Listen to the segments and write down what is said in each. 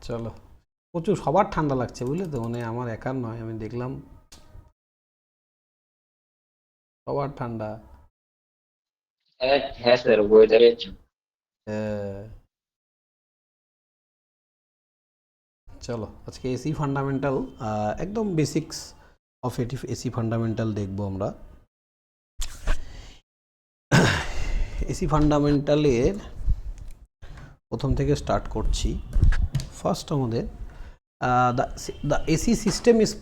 চলো, প্রচুর সবার ঠান্ডা লাগছে বুঝলে তো, মানে আমার একার নয়, আমি দেখলাম সবার ঠান্ডা। হ্যাঁ হ্যাঁ স্যার, ওয়েদারের জন্য। আহ, চলো আজকে এসি ফান্ডামেন্টাল, একদম বেসিক্স অফ এসি ফান্ডামেন্টাল দেখবো আমরা। এসি ফান্ডামেন্টালের প্রথম থেকে স্টার্ট করছি। ফার্স্ট আমাদের the AC system is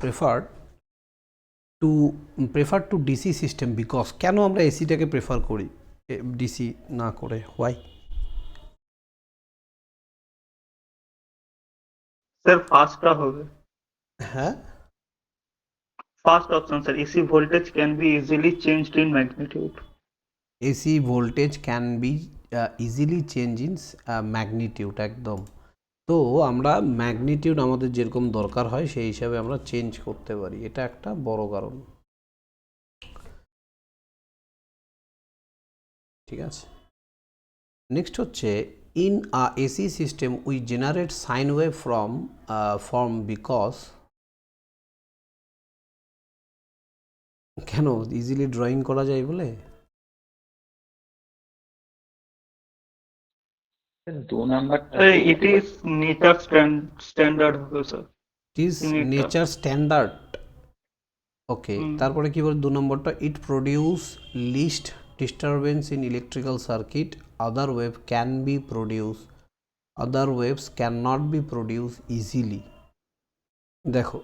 prefer to DC system because, কেন আমরা এসিটাকে প্রেফার করি ডিসি না করে, হোয়াই? স্যার ফার্স্টটা হবে। হ্যাঁ, first option sir, AC voltage can be easily changed in magnitude. AC voltage can be easily change in magnitude, একদম। তো আমরা ম্যাগনিটিউড আমাদের যেরকম দরকার হয় সেই হিসাবে আমরা চেঞ্জ করতে পারি, এটা একটা বড় কারণ। ঠিক আছে, নেক্সট হচ্ছে in a AC system we generate sine wave from because, কেন ইজিলি ড্রয়িং করা যায় বলে? দু নাম্বারটা ইট ইজ নেচার স্ট্যান্ডার্ড হবে স্যার। ইট ইজ তিনটা। Nature standard. ওকে, তারপরে কি বলে 2 নম্বরটা? It produce least disturbance in electrical circuit, other wave can be produce, other waves can not be produce easily. দেখো,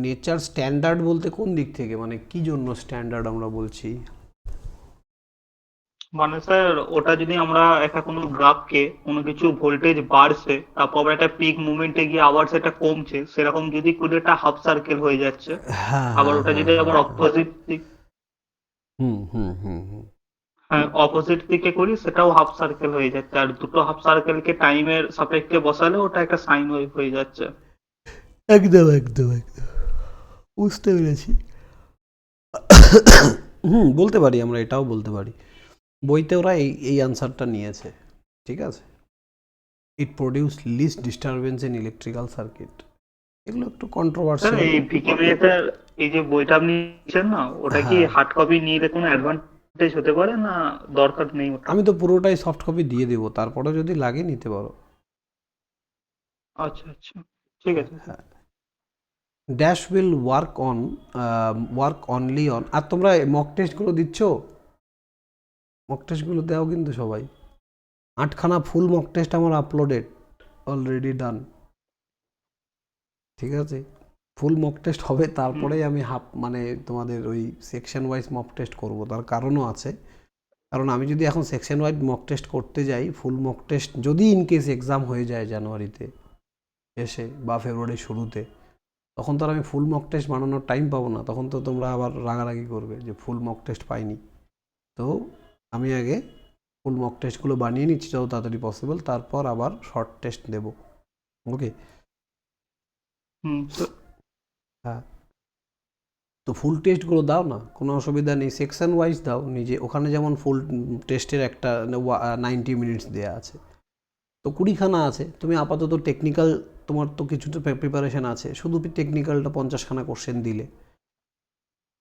নেচার স্ট্যান্ডার্ড বলতে কোন দিক থেকে, মানে কি জন্য স্ট্যান্ডার্ড আমরা বলছি? মানে স্যার ওটা যদি আমরা একটা কোনো গ্রাফকে কোনো কিছু ভোল্টেজ বাড়ছে, তারপর আবার একটা পিক মুভমেন্টে গিয়ে আবার সেটা কমছে, সেরকম যদি কোনো একটা হাফ সার্কেল হয়ে যাচ্ছে, হ্যাঁ আবার হ্যাঁ ওটা হ্যাঁ যদি হ্যাঁ আবার হ্যাঁ। অপোজিট দিক, হুম হুম হুম হুম। হ্যাঁ অপোজিট দিকে করি, সেটাও হাফ সার্কেল হয়ে যাচ্ছে। আর দুটো হাফ সার্কেলকে টাইমের সাপেক্ষে বসালে ওটা একটা সাইন ওয়েভ হয়ে যাচ্ছে। একদম একদম একদম, বুঝতে পেরেছি। বলতে পারি, আমরা এটাও বলতে পারি, বইতে ওরা এই আনসারটা নিয়েছে। ঠিক আছে, it produce least disturbance in electrical circuit, এগুলো একটু স্যার কন্ট্রোভার্সিয়াল। এই ভিকিমিডিয়াটার এই যে বইটা আপনি নিচ্ছেন না, ওটা কি হ্যাঁ, হার্ড কপি নিলে কোনো অ্যাডভান্টেজ হতে পারে, না দরকার নেই ওটা? আমি তো পুরোটাই সফট কপি দিয়ে দেবো, তারপরে যদি লাগে নিতে পারো। আচ্ছা আচ্ছা, ঠিক আছে স্যার। হ্যাঁ, dash will work only on, আর তোমরা মক টেস্টগুলো দিচ্ছ, মক টেস্টগুলো দাও কিন্তু সবাই। 8খানা ফুল মক টেস্ট আমার আপলোডেড, অলরেডি ডান। ঠিক আছে, ফুল মক টেস্ট হবে, হুম, তারপরেই আমি মানে তোমাদের ওই সেকশন ওয়াইজ মক টেস্ট করবো। তার কারণও আছে, কারণ আমি যদি এখন সেকশন ওয়াইজ মক টেস্ট করতে যাই, ফুল মক টেস্ট যদি ইনকেস এক্সাম হয়ে যায় জানুয়ারিতে এসে বা ফেব্রুয়ারির শুরুতে, তখন তো আর আমি ফুল মক টেস্ট বানানোর টাইম পাবো না, তখন তো তোমরা আবার রাগারাগি করবে যে ফুল মক টেস্ট পাইনি। তো আমি আগে ফুল মক টেস্টগুলো বানিয়ে নিচ্ছি যত তাড়াতাড়ি পসিবল, তারপর আবার শর্ট টেস্ট দেবো। ওকে, হুম, হ্যাঁ, তো ফুল টেস্টগুলো দাও না, কোনো অসুবিধা নেই, সেকশন ওয়াইজ দাও নিজে। ওখানে যেমন ফুল টেস্টের একটা 90 মিনিটস দেওয়া আছে, তো 20খানা আছে। তুমি আপাতত টেকনিক্যাল, তোমার তো কিছু তো প্রিপারেশন আছে, শুধু টেকনিক্যালটা 50খানা কোশ্চেন দিলে,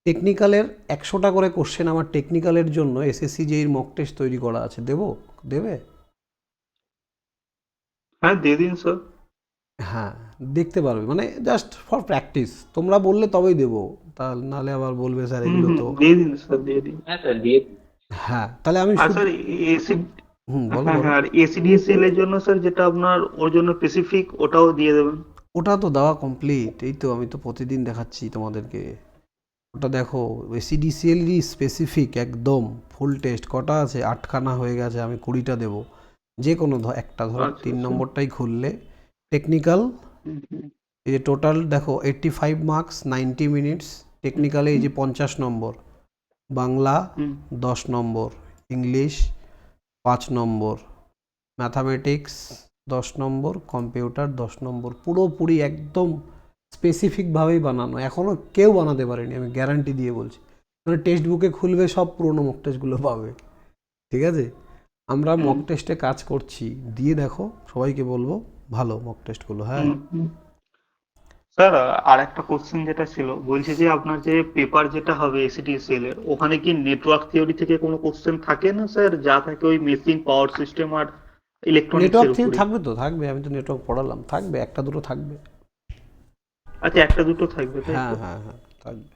টেকনিক্যালের 100টা করে কোশ্চেন আমার টেকনিক্যালের জন্য এসএসসি যেই মক টেস্ট তৈরি করা আছে, দেবে? হ্যাঁ দিয়ে দিন স্যার। হ্যাঁ, দেখতে পারবে, মানে জাস্ট ফর প্র্যাকটিস, তোমরা বললে তবেই দেবো, তা নাহলে আবার বলবে স্যার হুম এগুলো হুম, তো। দিয়ে দিন স্যার, দিয়ে দিন। হ্যাঁ স্যার দিয়ে দিন। হ্যাঁ, তাহলে আমি আর শুধু, স্যার এসি, বলো হ্যাঁ বলো। হ্যাঁ, আর এসিডিএসএল এর জন্য স্যার যেটা আপনার ওর জন্য স্পেসিফিক, ওটাও দিয়ে দেবেন। ওটা তো দেওয়া কমপ্লিট, এই তো আমি তো প্রতিদিন দেখাচ্ছি তোমাদেরকে। ওটা দেখো, এসিডিসিএলই স্পেসিফিক একদম ফুল টেস্ট কটা আছে, 8খানা হয়ে গেছে, আমি 20টা দেবো। যে কোনো একটা ধরো, আচ্ছা 3 আচ্ছা। নম্বরটাই খুললে টেকনিক্যাল, হুম হুম এই যে টোটাল দেখো 85 মার্কস, 90 মিনিটস। হুম টেকনিক্যালে এই হুম যে 50 নম্বর, বাংলা হুম। 10 নম্বর, ইংলিশ 5 নম্বর, ম্যাথামেটিক্স 10 নম্বর, কম্পিউটার 10 নম্বর, পুরোপুরি একদম স্পেসিফিকভাবেই বানানো, এখনও কেউ বানাতে পারেনি, আমি গ্যারান্টি দিয়ে বলছি। মানে টেক্সট বুকে খুলবে সব পুরোনো মক টেস্টগুলো পাবে। ঠিক আছে, আমরা হুম। মক টেস্টে কাজ করছি, দিয়ে দেখো, সবাইকে বলবো ভালো মক টেস্টগুলো, হ্যাঁ। হুম, হুম। স্যার, আর একটা কোশ্চেন যেটা ছিল, বলছি যে আপনার যে পেপার যেটা হবে এসিটিসিএল এর, ওখানে কি নেটওয়ার্ক থিওরি থেকে কোনো কোশ্চেন থাকে না স্যার? যা থাকে ওই মেশিন পাওয়ার সিস্টেম আর ইলেকট্রনিক্স এর নেটওয়ার্ক থিওরি উপরই। থাকবে তো, থাকবে, আমি তো নেটওয়ার্ক পড়ালাম, থাকবে একটা দুটো থাকবে। আচ্ছা, একটা দুটো থাকবে তাই হ্যাঁ তো? হ্যাঁ হ্যাঁ, থাকবে।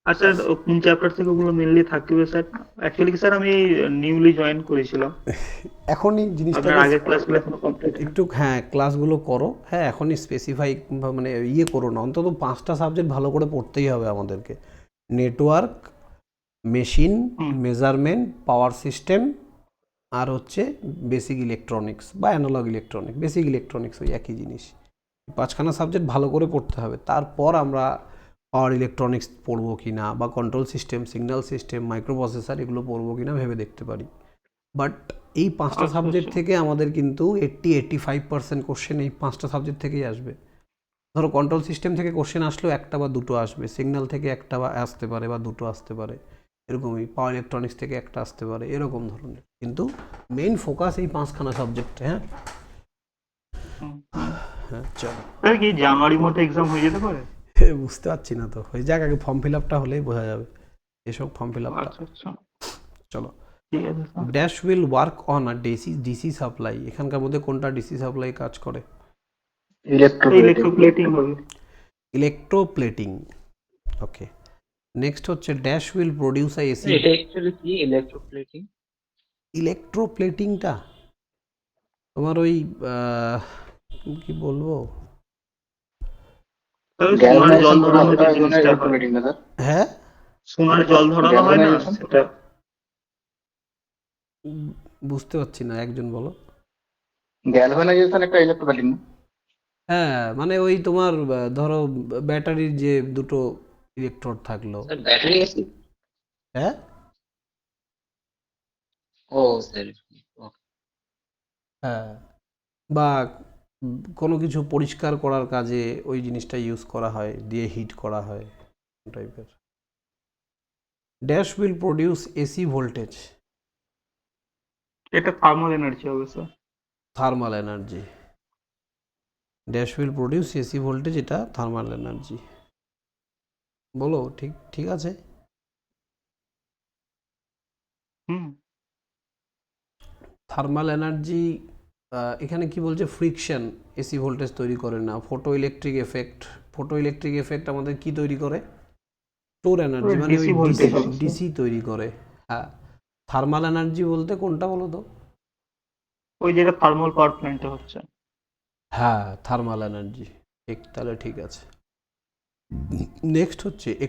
আর স্যার, কোন চ্যাপ্টার থেকে ওগুলো মেনলি থাকবে স্যার? অ্যাকচুয়ালি কি স্যার, আমি নিউলি জয়েন করেছিলাম। এখনই আপনার জিনিসটাকে আগের ক্লাসগুলো এখনো কমপ্লিট হয়নি। একটু, হ্যাঁ, ক্লাসগুলো করো, হ্যাঁ, এখনই স্পেসিফাই মানে ইয়ে করো না, অন্তত 5টা সাবজেক্ট ভালো করে পড়তেই হবে আমাদেরকে। নেটওয়ার্ক, মেশিন, হুম। মেজারমেন্ট, পাওয়ার সিস্টেম, আর হচ্ছে বেসিক ইলেকট্রনিক্স বা অ্যানালগ ইলেকট্রনিক্স, বেসিক ইলেকট্রনিক্স ওই একই জিনিস। 5খানা সাবজেক্ট ভালো করে পড়তে হবে, তারপর আমরা পাওয়ার ইলেকট্রনিক্স পড়বো কি না, বা control system, signal system, micro processor এগুলো পড়বো কি না ভেবে দেখতে পারি। বাট এই 5টা আচ্ছা, সাবজেক্ট আচ্ছা। থেকে আমাদের কিন্তু 85% কোশ্চেন এই 5টা সাবজেক্ট থেকেই আসবে। ধরো কন্ট্রোল সিস্টেম থেকে কোশ্চেন আসলেও একটা বা দুটো আসবে, সিগন্যাল থেকে একটা বা আসতে পারে বা দুটো আসতে পারে, এরকমই পাওয়ার ইলেকট্রনিক্স থেকে একটা আসতে পারে, এরকম ধরনের। কিন্তু মেইন ফোকাস এই 5খানা সাবজেক্টে, হ্যাঁ। হুম, হুম। হ্যাঁ, চলো। স্যার, কি জানুয়ারির মধ্যে এক্সাম হয়ে যেতে পারে? বুঝতে পারছি না তো, হয়ে যাক, আগে ফর্ম ফিল আপটা হলেই বোঝা যাবে এসব ফর্ম ফিল আপটা। আচ্ছা, আচ্ছা। চলো। ঠিক আছে sir. Dash will work on a DC supply, এখানকার মধ্যে কোনটা ডিসি সাপ্লাই কাজ করে? ইলেকট্রোপ্লেটিং। ইলেকট্রোপ্লেটিং হবে। ইলেকট্রোপ্লেটিং, ওকে। নেক্সট হচ্ছে dash will produce a AC. এটা অ্যাকচুয়ালি কি ইলেকট্রোপ্লেটিং? ইলেকট্রোপ্লেটিংটা তোমার ওই কি বলবো, স্যার, সোনার জল গ্যালভানাইজেশন করে ধরানো ওটা যে এই জন্য জিনিসটা হয়, ইলেকট্রোপ্লেটিং না স্যার? হ্যাঁ। সোনার জল ধরানো হয় না গ্যালভানাইজেশন। সেটা? উম, বুঝতে পারছি না, একজন বলো। গ্যালভানাইজেশন একটা ইলেকট্রোপ্লেটিং না? হ্যাঁ, মানে ওই তোমার ধরো ব্যাটারির যে দুটো ইলেকট্রোড থাকলো, স্যার ব্যাটারি এসি। হ্যাঁ, ও স্যার। হ্যাঁ, বা কোনো কিছু পরিষ্কার করার কাজে ওই জিনিসটা ইউজ করা হয়, দিয়ে হিট করা হয় টাইপের। Dash will produce AC voltage, এটা থার্মাল এনার্জি হবে sir. Thermal energy. Dash will produce AC voltage, এটা থার্মাল এনার্জি। বলো, ঠিক ঠিক আছে। হুম। থার্মাল এনার্জি, এখানে কি বলছে, ফ্রিকশন এসি ভোল্টেজ তৈরি করে না। Photo electric effect, photo electric effect আমাদের কি তৈরি করে? স্টোর এনার্জি, মানে ওই ডিসি ডিসি, ভোল্টেজ হবে স্যার। ডিসি তৈরি করে। হ্যাঁ, থার্মাল এনার্জি বলতে কোনটা বলো তো? ওই যেটা থার্মাল পাওয়ার প্ল্যান্টে হচ্ছে। হ্যাঁ, থার্মাল এনার্জি, ঠিক, তাহলে ঠিক আছে। নেক্সট হচ্ছে a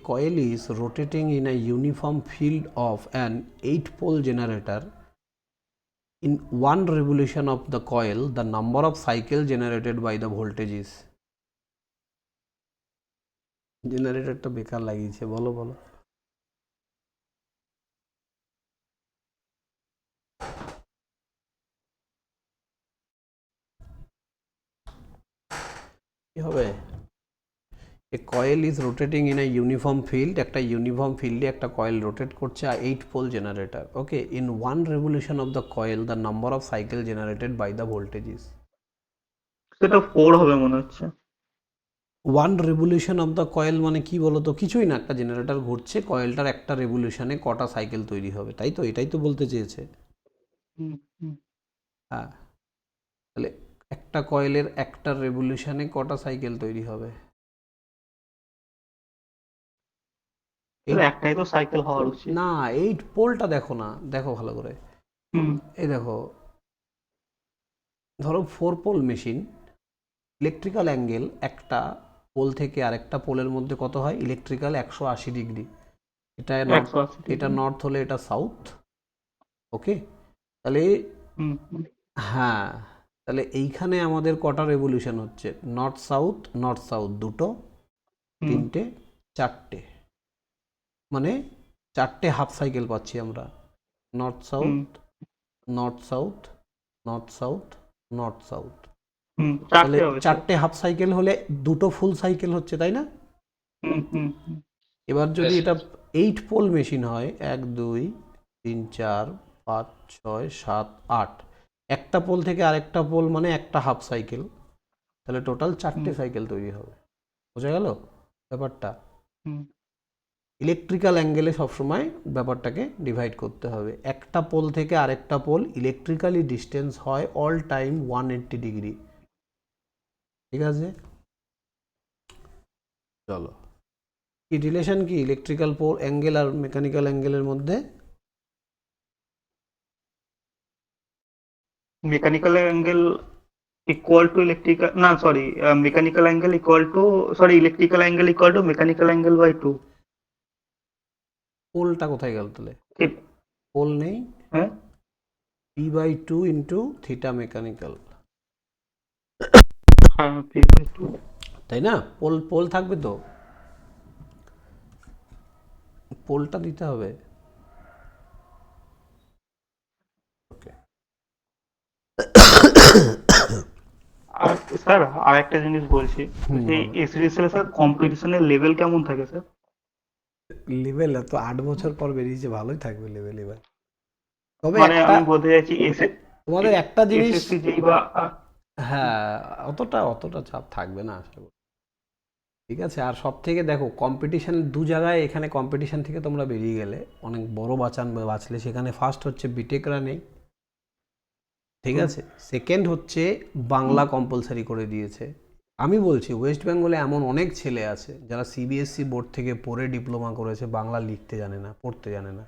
coil is rotating in a uniform field of an 8-pole generator. In one revolution of the coil, the number of cycle generated by the voltage is. জেনারেটরটা বেকার লাগিয়েছে, বলো বলো। কি হবে? A coil is rotating in a uniform field, একটা uniform ফিল্ডে একটা coil rotate করছে, 8 pole generator, okay. In one revolution of the coil the number of cycle generated by the voltage is. সেটা 4 হবে মনে হচ্ছে। One revolution of the coil মানে কি বলো তো? কিছুই না, একটা জেনারেটর ঘুরছে, কয়েলটার একটা রেভলিউশনে কটা সাইকেল তৈরি হবে, তাই তো? এটাই তো বলতে চেয়েছে। হুম, হুম। হ্যাঁ, তাহলে একটা কয়েলের একটা রেভলিউশনে কটা সাইকেল তৈরি হবে? স্যার, একটাই তো সাইকেল হওয়ার উচিত। না, 8 পোলটা দেখো না, দেখো ভালো করে। হুম, এই দেখো, ধরো 4 পোল মেশিন, ইলেকট্রিক্যাল অ্যাঙ্গেল একটা পোল থেকে আরেকটা পোলের মধ্যে কত হয়? Electrical 180 degree. এটা নর্থ, 180 এটা ডিগ্রি। নর্থ হলে এটা সাউথ, ওকে। তাহলে হুম, হুম, হ্যাঁ, তাহলে এইখানে আমাদের কটা রেভলিউশন হচ্ছে? নর্থ সাউথ দুটো, হুম, তিনটে, চারটে, মানে 4টে হাফ সাইকেল পাচ্ছি আমরা। North hmm, south, north south, north south, north south. Hmm. তাহলে 4টে হবে স্যার। 4টে হাফ সাইকেল হলে দুটো ফুল সাইকেল হচ্ছে, তাই না? হুম, হুম, হুম। এবার যদি Yes, এটা yes. 8 পোল মেশিন হয়, 1 2 3 4 5 6 7 8, একটা পোল থেকে আরেকটা পোল মানে একটা হাফ সাইকেল, তাহলে টোটাল 4টে সাইকেল তৈরি হবে। বোঝা গেল ব্যাপারটা? হুম। ইলেকট্রিক্যাল অ্যাঙ্গেলে সবসময় ব্যাপারটাকে ডিভাইড করতে হবে। একটা পোল থেকে আরেকটা পোল ইলেকট্রিক্যালি ডিস্টেন্স হয় অল টাইম 180 ডিগ্রি। ঠিক আছে, চলো, কি রিলেশন কি ইলেকট্রিক্যাল পোল অ্যাঙ্গেল আর মেকানিক্যাল অ্যাঙ্গেলের মধ্যে? Mechanical angle equal to electrical, না sorry, mechanical angle equal to, sorry, electrical angle equal to mechanical angle by 2। পোলটা কোথায় গেল তাহলে? ঠিক। পোল নেই, হ্যাঁ, P/2 ইন্টু থিটা মেকানিক্যাল, হ্যাঁ, P/2। তাই না? পোল পোল থাকবে তো, পোলটা দিতে হবে। ওকে, আর স্যার আর একটা জিনিস বলছি, যে এসডিসিএল স্যার কম্পিটিশনের লেভেল কেমন থাকে স্যার? লেভেল তো 8 বছর পর বেরিয়েছে, ভালোই থাকবে লেভেল এবার। তবে মানে একটা আমি বলতে চাইছি তোমাদের একটা জিনিস, এসএসসি যেই বা হ্যাঁ, অতটা চাপ থাকবে না আশা করি। ঠিক আছে, আর সব থেকে দেখো কম্পিটিশন দু জায়গায়, এখানে কম্পিটিশন থেকে তোমরা বেরিয়ে গেলে অনেক বড় বাঁচলে, সেখানে ফার্স্ট হচ্ছে বিটেকরা নেই, ঠিক আছে, সেকেন্ড হচ্ছে বাংলা কম্পালসারি করে দিয়েছে। আমি বলছি ওয়েস্ট বেঙ্গলে এমন অনেক ছেলে আছে যারা সিবিএসসি বোর্ড থেকে পড়ে ডিপ্লোমা করেছে, বাংলা লিখতে জানে না, পড়তে জানে না,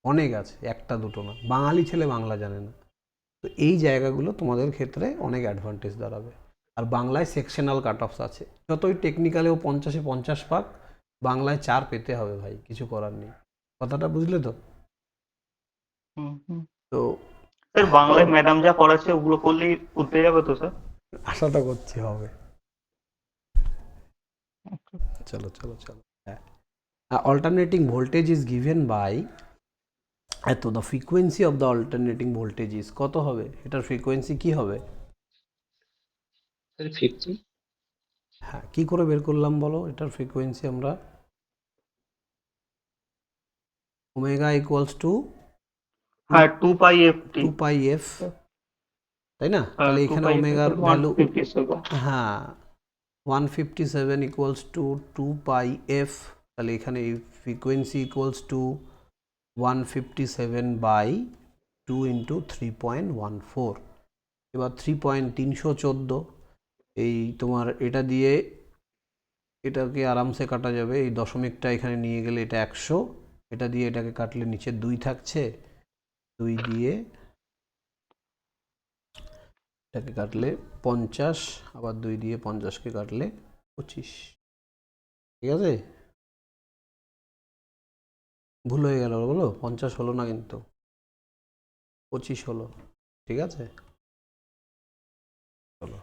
অনেক আছে, একটা দুটো না, বাঙালি ছেলে বাংলা জানে না। তো এই জায়গাগুলো তোমাদের ক্ষেত্রে অনেক অ্যাডভান্টেজ দাঁড়াবে। আর বাংলায় সেকশনাল কাট অফস আছে, যতই টেকনিক্যালেও 50-এ 50 পাক, বাংলায় 4 পেতে হবে ভাই, কিছু করার নেই। কথাটা বুঝলে তো? তো স্যার বাংলায় ম্যাডাম যা পড়াচ্ছে ওগুলো করলেই উঠতে যাবে তো স্যার? আশাটা করছি হবে। চলো চলো চলো, হ্যাঁ, alternating voltage is given by এত, the frequency of the alternating voltage is, কত হবে এটার ফ্রিকোয়েন্সি, কি হবে? স্যার 50। হ্যাঁ, কি করে বের করলাম বলো এটার ফ্রিকোয়েন্সি আমরা? ওমেগা ইকুয়ালস টু হ্যাঁ, 2π/ft। 2πf, তাই না? তাহলে এখানে 2πf ওমেগার equal to ভ্যালু, 157। হ্যাঁ, 157 ইকুয়ালস টু 2πf, তাহলে এখানে ফ্রিকোয়েন্সি ইকুয়ালস টু 157/2 ইন্টু 3.14। এবার 3.314, এই তোমার এটা দিয়ে এটাকে আরামসে কাটা যাবে, এই দশমিকটা এখানে নিয়ে গেলে এটা 100, এটা দিয়ে এটাকে কাটলে নিচে 2 থাকছে, 2 দিয়ে এটাকে কাটলে 50, আবার 2 দিয়ে 50কে কাটলে 25। ঠিক আছে, ভুল হয়ে গেল বলো, 50 হলো না কিন্তু, 25 হলো। ঠিক আছে, চলো,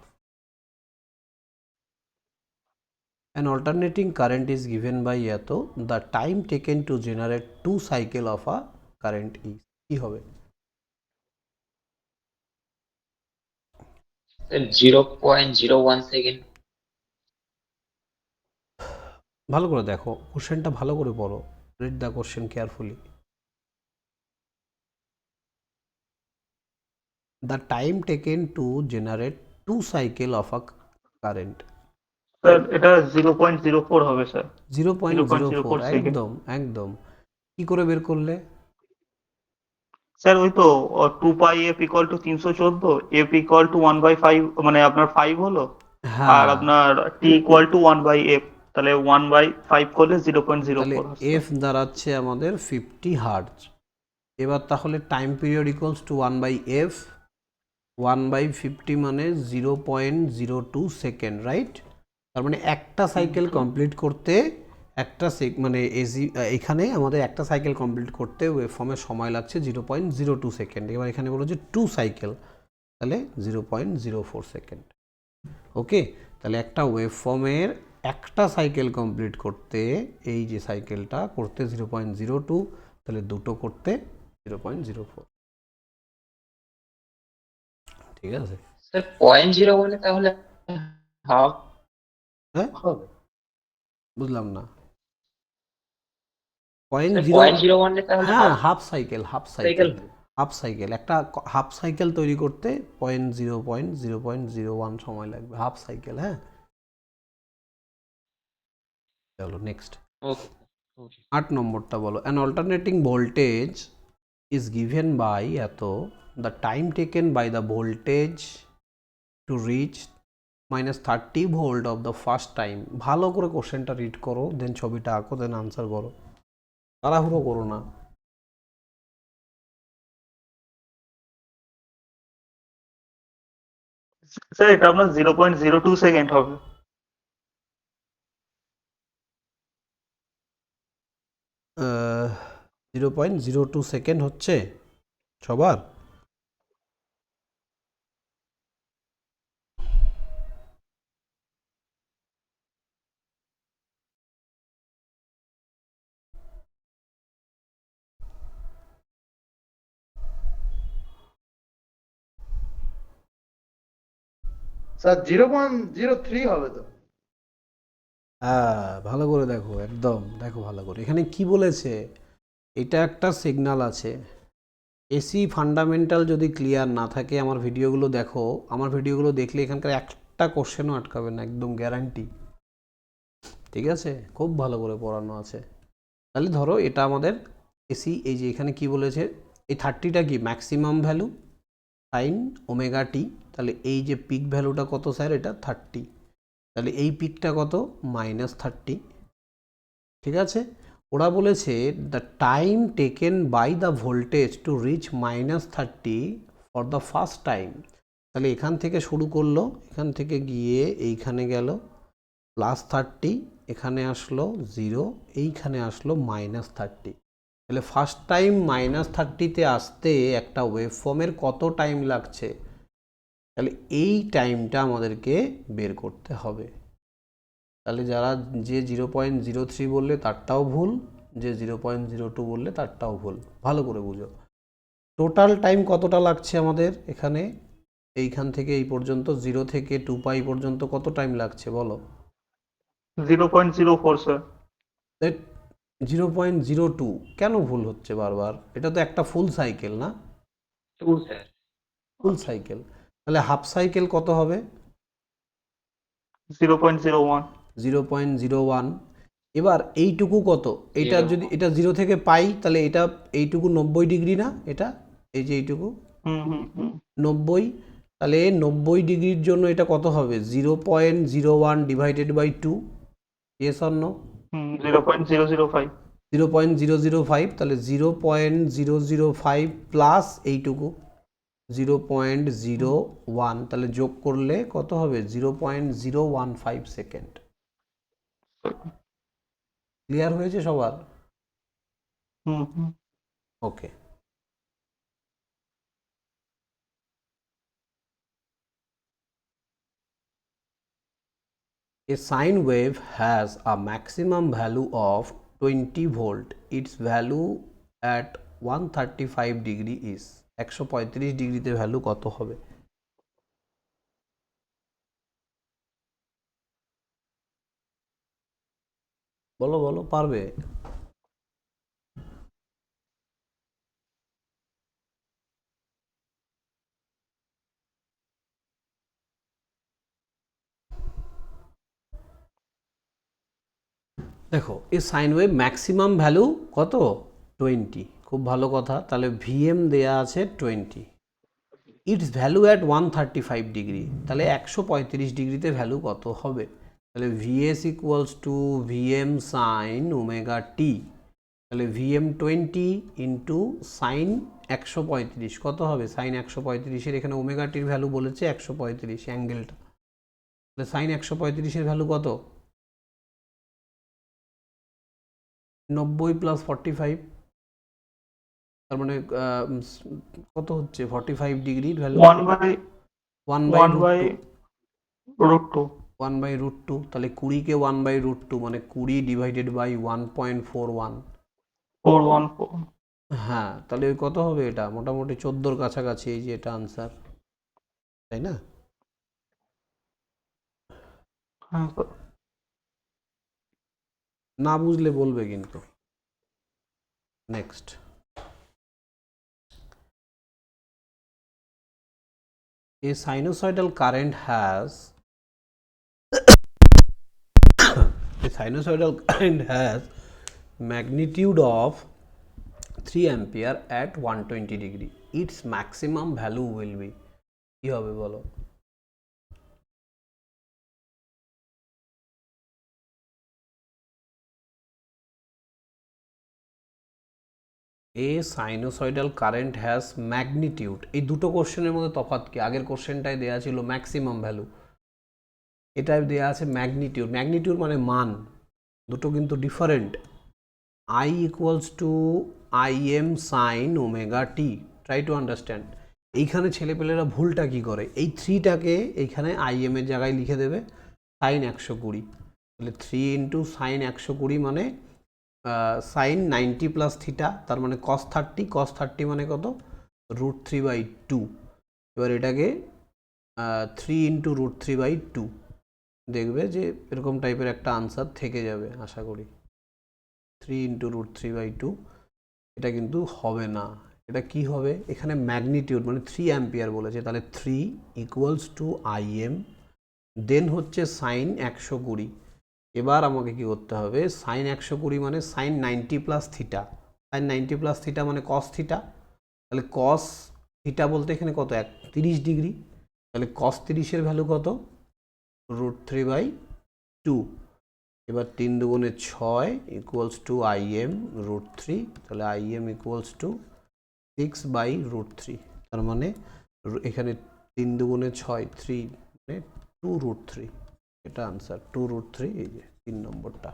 an alternating current is given by এত, the time taken to generate 2 cycle of a current is, কি হবে? Sir 0.01 second. ভালো করে দেখো কোশ্চেনটা, ভালো করে পড়ো, read the question carefully. The time taken to generate 2 cycle of a current, sir এটা 0.04 হবে স্যার। 0.04, 0.04 সেকেন্ড। একদম একদম। কি করে বের করলে? স্যার ওই তো 2πf equal to 314, f equal to 1/5, মানে আপনার 5 হলো, আর হ্যাঁ, আপনার t ইকুয়াল টু 1/f, তাহলে 1/5 করলে তাহলে 0.04 আসছে। এফ দাঁড়াচ্ছে আমাদের 50 হার্টজ। এবার তাহলে time period equals to 1/f, 1/50 মানে 0.02 সেকেন্ড, রাইট? তার মানে একটা সাইকেল কমপ্লিট করতে, একটা মানে এখানে আমাদের একটা সাইকেল কমপ্লিট করতে ওয়েভ ফর্মের সময় লাগছে 0.02 সেকেন্ড। এবার এখানে বলো যে 2 সাইকেল, তাহলে 0.04 সেকেন্ড। ওকে, তাহলে একটা ওয়েভ ফর্মের একটা সাইকেল কমপ্লিট করতে, এই যে সাইকেলটা করতে 0.02, তাহলে দুটো করতে 0.04। ঠিক আছে, স্যার 0.0 বলে তাহলে হাফ হ্যাঁ, হবে? বুঝলাম না। পয়েন্ট স্যার জিরো, 0.01 এ তাহলে হ্যাঁ হাফ হাফ সাইকেল সাইকেল একটা হাফ সাইকেল তৈরি করতে 0.0.0.01 সময় লাগবে, হাফ সাইকেল। হ্যাঁ, চলো নেক্সট। ওকে। 8 নম্বরটা বলো, an alternating voltage is given by এত, the time taken by the voltage to reach -30 volt of the first time. ভালো করে কোশ্চেনটা রিড করো, দেন ছবিটা আঁকো, দেন আনসার করো, তাড়াহুড়ো করো না। স্যার এটা আপনার 0.02 সেকেন্ড হবে। 0.02 সেকেন্ড হচ্ছে সবার? স্যার 0.03 হবে তো। হ্যাঁ, ভালো করে দেখো, একদম দেখো ভালো করে। এখানে কি বলেছে, এটা একটা সিগন্যাল আছে। এসি ফান্ডামেন্টাল যদি ক্লিয়ার না থাকে, আমার ভিডিওগুলো দেখো, আমার ভিডিওগুলো দেখলে এখানকার একটা কোশ্চেনও আটকাবে না, একদম গ্যারান্টি। ঠিক আছে, খুব ভালো করে পড়ানো আছে। তাহলে ধরো এটা আমাদের এসি, এই যে এখানে কি বলেছে, এই 30টা কি maximum value sign omega t. তাহলে এই যে পিক ভ্যালুটা কত স্যার, এটা 30। তাহলে এই পিকটা কত, -30। ঠিক আছে, ওরা বলেছে the time taken by the voltage to reach -30 for the first time. তাহলে এখান থেকে শুরু করলো, এখান থেকে গিয়ে এইখানে গেল +30, এখানে আসলো 0, এইখানে আসলো -30। তাহলে ফার্স্ট টাইম -30তে আসতে একটা ওয়েভ ফর্মের কত টাইম লাগছে, তাহলে এই টাইমটা আমাদেরকে বের করতে হবে। তাহলে যারা যে 0.03 বললে তারটাও ভুল, যে 0.02 বললে তারটাও ভুল, ভালো করে বুঝো। টোটাল টাইম কতটা লাগছে আমাদের এখানে, এইখান থেকে এই পর্যন্ত 0 থেকে 2π পর্যন্ত কত টাইম লাগছে বলো? 0.04 স্যার। 0.02 কেন ভুল হচ্ছে বারবার? এটা তো একটা ফুল সাইকেল না? টু স্যার। ফুল সাইকেল, তাহলে হাফ সাইকেল কত হবে? 0.01। 0.01। এবার এইটুকু কত, এটা 0 যদি এটা 0 থেকে পাই, তাহলে এটা এইটুকু 90 ডিগ্রি না, এটা এই যে এইটুকু হুম হুম হুম 90, তাহলে 90 ডিগ্রির জন্য এটা কত হবে, 0.01 divided by 2, yes or no? 0.005। 0.005, তাহলে 0.005 প্লাস এইটুকু 0.01, তাহলে যোগ করলে কত হবে, 0.015 সেকেন্ড। ক্লিয়ার হয়েছে সবার? হুম হুম ওকে। A sine wave has a maximum value of 20 volt. Its value at 135 degree is 135 ডিগ্রিতে ভ্যালু কত হবে? বলো বলো, পারবে? দেখো, এই সাইন ওয়েভ ম্যাক্সিমাম ভ্যালু কত, 20। খুব ভালো কথা, তাহলে ভিএম দেয়া আছে 20, ইটস ভ্যালু অ্যাট 135 ডিগ্রি, তাহলে 135 ডিগ্রিতে ভ্যালু কত হবে? তাহলে VS equals to VM sine omega t. তাহলে ভিএম 20 ইন্টু সাইন 135 কত হবে, সাইন 135-এর এখানে ওমেগা টির ভ্যালু বলেছে 135 অ্যাঙ্গেলটা, তাহলে সাইন 135-এর ভ্যালু কত, 90 প্লাস 45, তার মানে কত হচ্ছে, 45 ডিগ্রির value 1 by 1 by 1 by root two. 1 by root two, তাহলে 20কে 1 বাই রুট টু মানে 20 ডিভাইডেড বাই 1.41। 414। হ্যাঁ, তাহলে ওই কত হবে, এটা মোটামুটি 14-র কাছাকাছি, এই যে এটা আনসার, তাই না? হ্যাঁ স্যার। না বুঝলে বলবে কিন্তু। Next, a sinusoidal current has a sinusoidal current has magnitude of 3 ampere at 120 degree. Its maximum value will be, কি হবে বলো? A sinusoidal current has magnitude, এই দুটো কোশ্চেনের মধ্যে তফাৎ কি? আগের কোশ্চেনটায় দেয়া ছিল ম্যাক্সিমাম ভ্যালু, এটায় দেয়া আছে ম্যাগনিটিউড। ম্যাগনিটিউড মানে মান, দুটো কিন্তু different. I equals to Im sin omega t, try to understand। এইখানে ছেলেপেলেরা ভুলটা কি করে, এই 3টাকে এইখানে Im এর জায়গায় লিখে দেবে সাইন 120, তাহলে 3 ইন্টু সাইন 120 মানে সাইন 90 প্লাস থিটা, তার মানে কস 30, কস 30 মানে কত, √3/2। এবার এটাকে 3 ইন্টু √3/2, দেখবে যে এরকম টাইপের একটা আনসার থেকে যাবে আশা করি। 3 ইন্টু √3/2, এটা কিন্তু হবে না, এটা কি হবে, এখানে ম্যাগনিটিউড মানে 3 অ্যাম্পিয়ার বলেছে, তাহলে 3 ইকুয়ালস টু Im, দেন হচ্ছে সাইন 120। এবার আমাকে কি করতে হবে, সাইন 120 মানে sine 90 plus theta, sine 90 plus theta মানে কস থিটা, তাহলে কস থিটা বলতে এখানে কত, 30 ডিগ্রি, তাহলে কস 30-এর ভ্যালু কত, √3/2। এবার 3 দুগুণে 6 ইকুয়ালস টু Im √3, তাহলে Im ইকুয়ালস টু 6/√3, তার মানে এখানে 3 দুগুণে 6, 3 মানে 2√3, এটা আনসার 2√3, এই যে 3 নম্বরটা।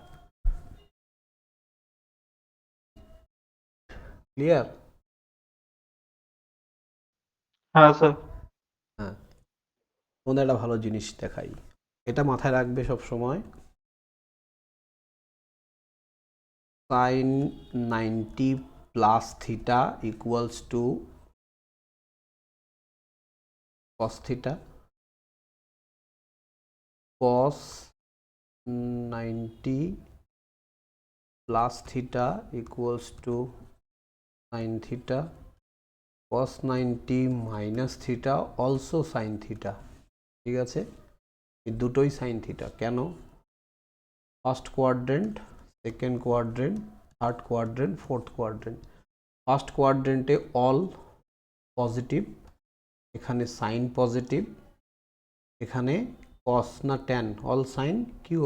ক্লিয়ার? হ্যাঁ স্যার। হ্যাঁ, তোমাদের একটা ভালো জিনিস দেখাই, এটা মাথায় রাখবে সব সময়। Sine 90 plus theta equals to cos theta, cos 90 plus theta equals to sin theta, cos 90 minus theta also sin theta, ঠিক আছে, এই দুটোই sin theta। কেন, first quadrant, second quadrant, third quadrant, fourth quadrant. First কোয়াড্রেন্টে all positive, এখানে sine positive, এখানে cos না tan, all sine Q,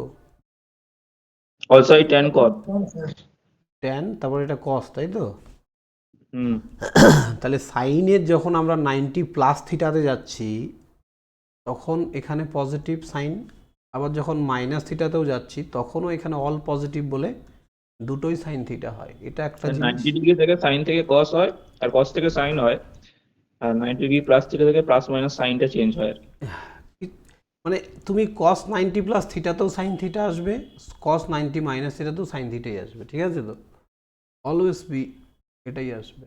Also I tan cot. tan, তারপর এটা cos, তাই তো? হুম। তাহলে সাইনের যখন আমরা 90 প্লাস থিটাতে যাচ্ছি তখন এখানে পজিটিভ সাইন, আবার যখন মাইনাস থিটাতেও যাচ্ছি তখনও এখানে অল পজিটিভ বলে দুটোই সাইন থিটা হয়। এটা একটা জিনিস, 90 ডিগ্রি থেকে সাইন থেকে কস হয়, আর কস থেকে সাইন হয়, আর 90 ডিগ্রি প্লাস থিটা থেকে প্লাস মাইনাস সাইনটা চেঞ্জ হয়। মানে তুমি cos 90 প্লাস থিটাতেও সাইন থিটা আসবে, cos 90 মাইনাস থিটাতেও সাইন থিটাই আসবে, ঠিক আছে তো? অলওয়েজ বি এটাই আসবে,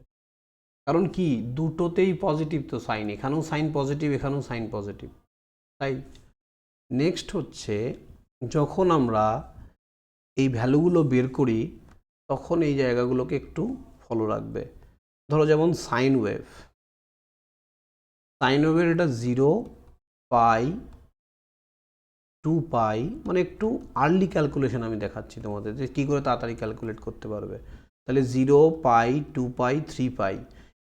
কারণ কি দুটোতেই পজিটিভ তো সাইন, এখানেও সাইন পজিটিভ, এখানেও সাইন পজিটিভ, তাই। নেক্সট হচ্ছে যখন আমরা এই ভ্যালুগুলো বের করি তখন এই জায়গাগুলোকে একটু ফলো রাখবে। ধরো যেমন সাইন ওয়েভ, সাইন ওয়েভের এটা 0 পাই 2 পাই, মানে একটু আর্লি ক্যালকুলেশন আমি দেখাচ্ছি তোমাদের যে কী করে তাড়াতাড়ি ক্যালকুলেট করতে পারবে। তাহলে 0 পাই 2 পাই 3 পাই,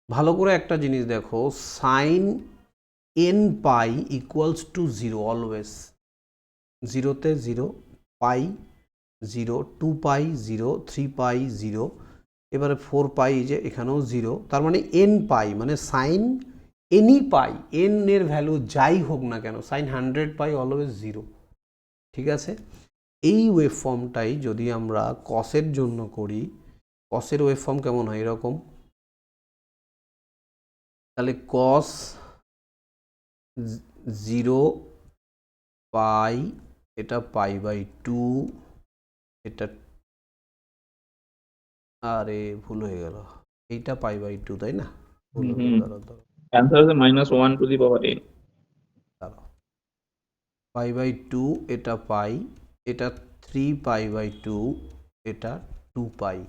ভালো করে একটা জিনিস দেখো, sine n pi equals to 0 always, 0তে 0, পাই 0, 2 পাই 0, 3 পাই 0, এবারে 4 পাই যে এখানেও 0, তার মানে n পাই মানে সাইন এনি পাই, n এর ভ্যালু যাই হোক না কেন, সাইন 100 পাই অলওয়েজ 0, ঠিক আছে। এই ওয়েভ ফর্মটাই যদি আমরা কসের জন্য করি, কসের ওয়েভ ফর্ম কেমন হয় এরকম, তাহলে কস 0 পাই, এটা পাই/2, এটা, আরে ভুল হয়ে গেল, এইটা পাই/2 তাই না, ভুল হলো, দাঁড়াও অ্যান্সার আছে -1 টু দি পাওয়ার n। দাঁড়াও, পাই/2 এটা পাই, এটা 3 পাই/2, এটা 2 পাই।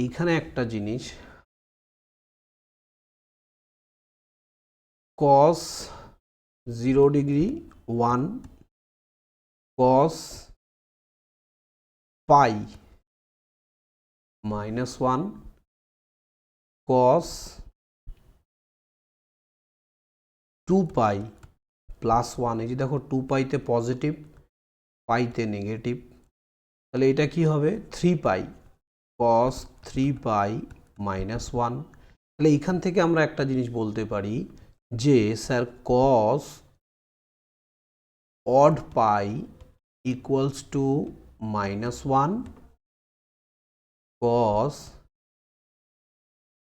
এইখানে একটা জিনিস, cos 0 ডিগ্রি 1, cos পাই -1, cos 2 পাই +1। এই যে দেখো 2 পাইতে পজিটিভ, পাইতে নেগেটিভ, তাহলে এটা কি হবে 3 পাই cos 3 পাই -1। তাহলে এইখান থেকে আমরা একটা জিনিস বলতে পারি যে sir cos odd pi equals to -1, cos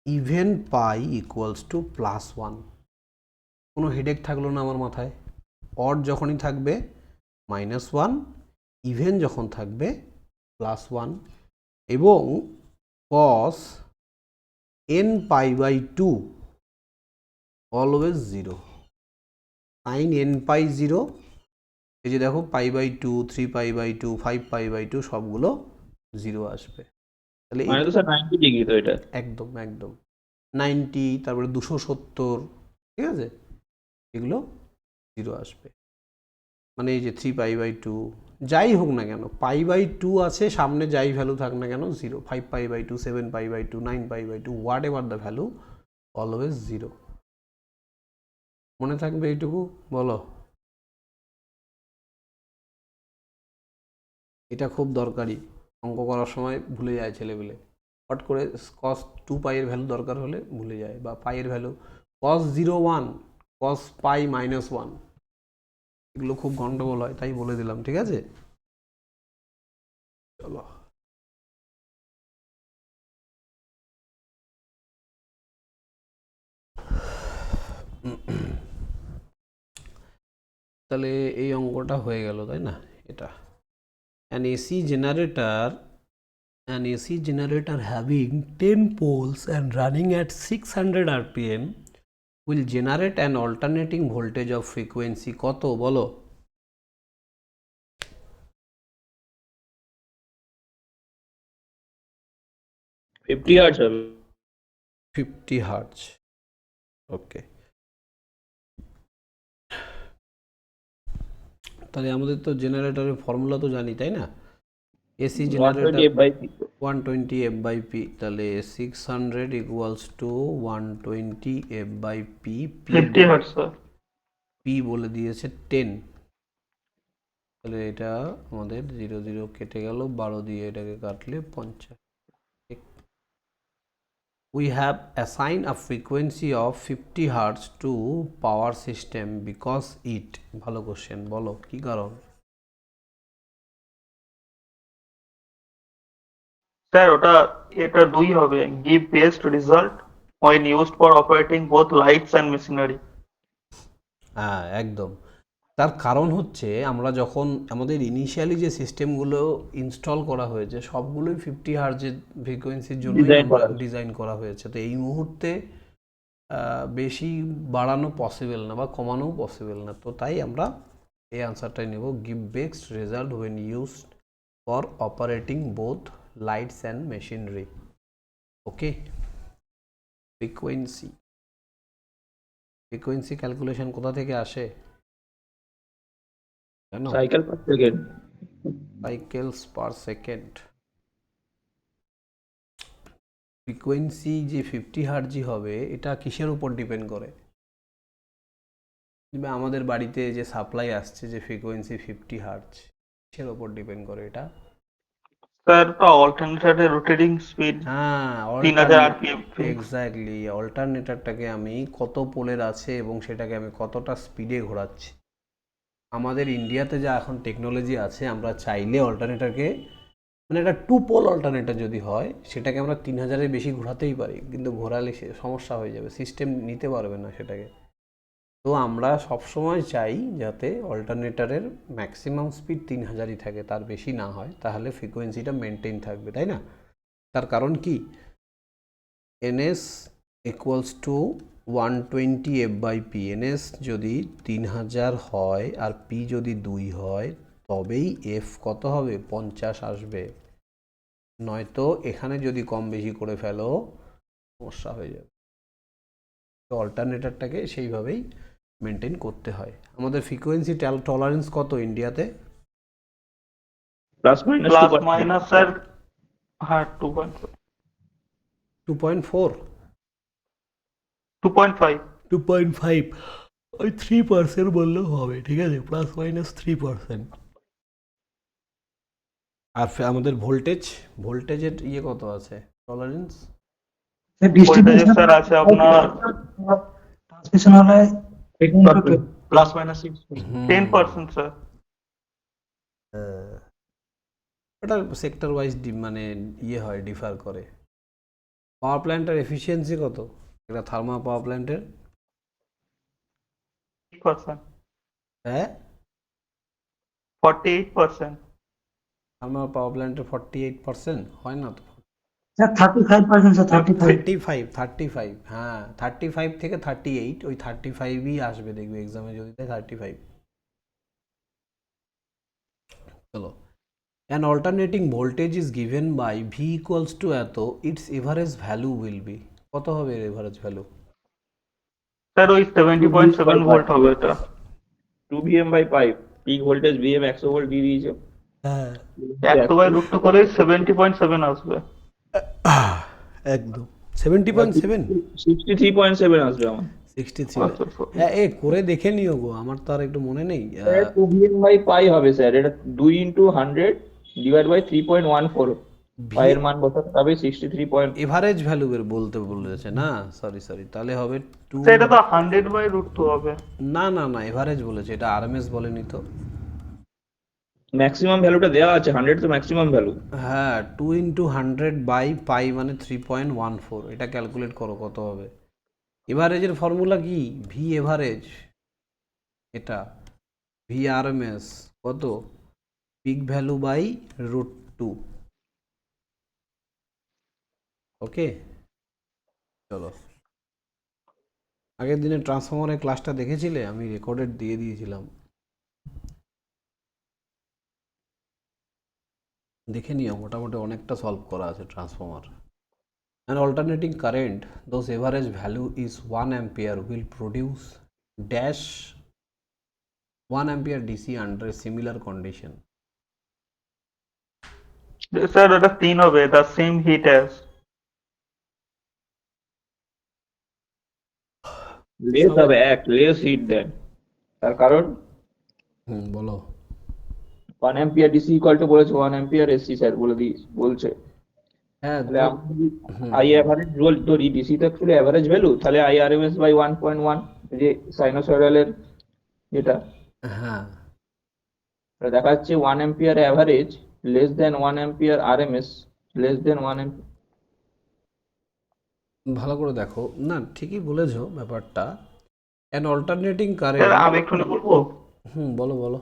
even pi equals to +1। কোনো হেডেক থাকলো না আমার মাথায়। অড যখনই থাকবে -1, ইভেন যখন থাকবে +1, এবং cos n pi by 2 always 0, sin n pi 0। এই যে দেখো pi by 2, 3 pi by 2, 5 pi by 2 সবগুলো 0 আসবে। তাহলে মানে তো স্যার 90 ডিগ্রি তো এটা। একদম একদম 90, তারপরে 270, ঠিক আছে, এগুলো 0 আসবে। মানে এই যে 3 পাই বাই 2 যাই হোক না কেন, পাই বাই 2 আছে সামনে, যাই ভ্যালু থাক না কেন 0, 5 pi by 2, 7 pi by 2, 9 pi by 2, whatever the value, always 0। মনে থাকবে এইটুকু? বলো। এটা খুব দরকারি, অঙ্ক করার সময় ভুলে যায় ছেলেপেলে, হট করে cos 2 পাই এর ভ্যালু দরকার হলে ভুলে যায়, বা পাই এর ভ্যালু cos 0 1, cos পাই -1, এগুলো খুব গন্ডগোল হয়, তাই বলে দিলাম, ঠিক আছে। চলো তাহলে এই অঙ্কটা হয়ে গেল, তাই না? এটা an AC generator having 10 poles and running at 600 rpm will generate an alternating voltage of frequency কত বলো? ফিফটি হার্টজ হবে। 50 হার্জ। ওকে, তাহলে আমাদের তো জেনারেটরের ফর্মুলা তো জানি, তাই না? AC generator 120 f by p, তাহলে 600 equals to 120 f by p। 50 hertz sir. p বলে দিয়েছে 10, তাহলে এটা আমাদের 0 0 কেটে গেল, 12 দিয়ে এটাকে কাটলে 50। We have assigned a frequency of 50 Hz to power system because it, ভালো কোশ্চেন, বলো কি কারণ? স্যার এটা 2 হবে, give best result when used for operating both lights and machinery। হ্যাঁ একদম, তার কারণ হচ্ছে আমরা যখন আমাদের ইনিশিয়ালি যে সিস্টেমগুলো ইনস্টল করা হয়েছে সবগুলোই 50 হার্জের ফ্রিকোয়েন্সির জন্যই Design করা হয়েছে। ডিজাইন করা হয়েছে। তো এই মুহূর্তে বেশি বাড়ানো পসিবল না বা কমানোও পসিবল না, তো তাই আমরা এই আনসারটাই নেব, give best result when used for operating both lights and machinery. Okay, frequency calculation কোথা থেকে আসে জানো? Cycle per second. Cycles per second. Frequency যে 50 হার্জি হবে এটা কিসের উপর ডিপেন্ড করে? আমাদের বাড়িতে যে সাপ্লাই আসছে যে ফ্রিকোয়েন্সি 50 হার্জ, কিসের উপর ডিপেন্ড করে এটা? স্যার অল্টারনেটরের রোটেটিং স্পিড হ্যাঁ, 3000 rpm। এক্স্যাক্টলি, অল্টারনেটরটাকে আমি কত পোলের আছে এবং সেটাকে আমি কতটা স্পিডে ঘোরাচ্ছি। আমাদের ইন্ডিয়াতে যা এখন টেকনোলজি আছে, আমরা চাইলে অল্টারনেটরকে, মানে একটা 2 পোল অল্টারনেটর যদি হয় সেটাকে আমরা 3000-এর বেশি ঘোরাতেই পারি, কিন্তু ঘোরালে সে সমস্যা হয়ে যাবে, সিস্টেম নিতে পারবে না সেটাকে। তো আমরা সবসময় চাই যাতে অল্টারনেটরের ম্যাক্সিমাম স্পিড 3000-ই থাকে, তার বেশি না হয়, তাহলে ফ্রিকোয়েন্সিটা মেনটেন থাকবে, তাই না? তার কারণ কি, NS equals to 120 F by P. NS যদি 3000 হয় আর পি যদি 2 হয় তবেই এফ কত হবে, 50 আসবে। নয়তো এখানে যদি কম বেশি করে ফেলো সমস্যা হয়ে যাবে। তো অল্টারনেটরটাকে সেইভাবেই মেনটেন করতে হয়। আমাদের ফ্রিকোয়েন্সি টলারেন্স কত ইন্ডিয়াতে? Plus minus plus minus sir, হ্যাঁ 2.5 2.4 2.5 2.5 ওই 3% বললেও হবে, ঠিক আছে, প্লাস মাইনাস 3%। আর আমাদের ভোল্টেজের ইয়ে কত আছে টলারেন্স? ভোল্টেজের স্যার আছে আপনার ট্রান্সমিশন হলে প্লাস মাইনাস 10% স্যার। এটা সেক্টর ওয়াইজ মানে ইয়ে হয়, ডিফার করে। পাওয়ার প্ল্যান্টের এফিসিয়েন্সি কত একটা থার্মাল পাওয়ার প্ল্যান্টের? 8%, হ্যাঁ 48%। থার্মাল পাওয়ার প্ল্যান্টের 48% হয় না তো? স্যার 35% স্যার 35 35 হ্যাঁ 35 থেকে 38, ওই 35ই আসবে দেখবে এক্সামে যদি দেয় 35। চলো, an alternating voltage is given by V equals to এত, its average value will be কত হবে এর এভারেজ ভ্যালু? স্যার ওই 70.7 ভোল্ট হবে এটা। 2 VM/5 pick voltage VM 100 volt দিয়ে দিয়েছে। হ্যাঁ 100/√2 করে 70.7 আসবে। একদম 70.7 63.7 আসবে আমার। 63। আচ্ছা, আচ্ছা। হ্যাঁ এ করে দেখে নিও গো, আমার তো আর একটু মনে নেই। 2 VM/π হবে স্যার, এটা 2 × 100 ডিভাইড বাই 3.14, পাই এর মান বসাতে হবে 63. এভারেজ ভ্যালু এর বলতে বলেছে না, সরি তাহলে হবে 2। স্যার এটা তো 100/√2 হবে। না এভারেজ বলেছে, এটা আরএমএস বলেনি তো। ম্যাক্সিমাম ভ্যালুটা দেওয়া আছে 100, তো ম্যাক্সিমাম ভ্যালু। হ্যাঁ 2 × 100 বাই পাই মানে 3.14, এটা ক্যালকুলেট করো কত হবে। এভারেজের ফর্মুলা কি? ভি এভারেজ, এটা ভি আরএমএস কত, পিক ভ্যালু বাই √2। ওকে চলো, আগের দিনে ট্রান্সফর্মারের ক্লাসটা দেখেছিলে? আমি রেকর্ডেড দিয়ে দিয়েছিলাম, দেখে নিও, মোটামুটি অনেকটা সলভ করা আছে transformer. An alternating current whose average value is 1 ampere will produce dash 1 ampere DC under a similar condition. Sir এটা 3 হবে, the same heat as. Less হবে লেস হিট দেন, তার কারণ বলো। 1 অ্যাম্পিয়ার ডিসি ইকুয়াল টু বলেছে 1 ampere AC sir বলছে। হ্যাঁ তাহলে আমরা যদি আই অ্যাভারেজ রোল ধরি, ডিসি তো অ্যাকচুয়ালি অ্যাভারেজ ভ্যালু, তাহলে আই আরএমএস বাই 1.1 যে সাইনোসয়েডালের যেটা, হ্যাঁ তাহলে দেখা যাচ্ছে 1 ampere average less than 1 ampere RMS less than 1 ampere. ভালো করে দেখো, না ঠিকই বলেছো ব্যাপারটা। an alternating স্যার current, আমি একটু বলবো। বলো।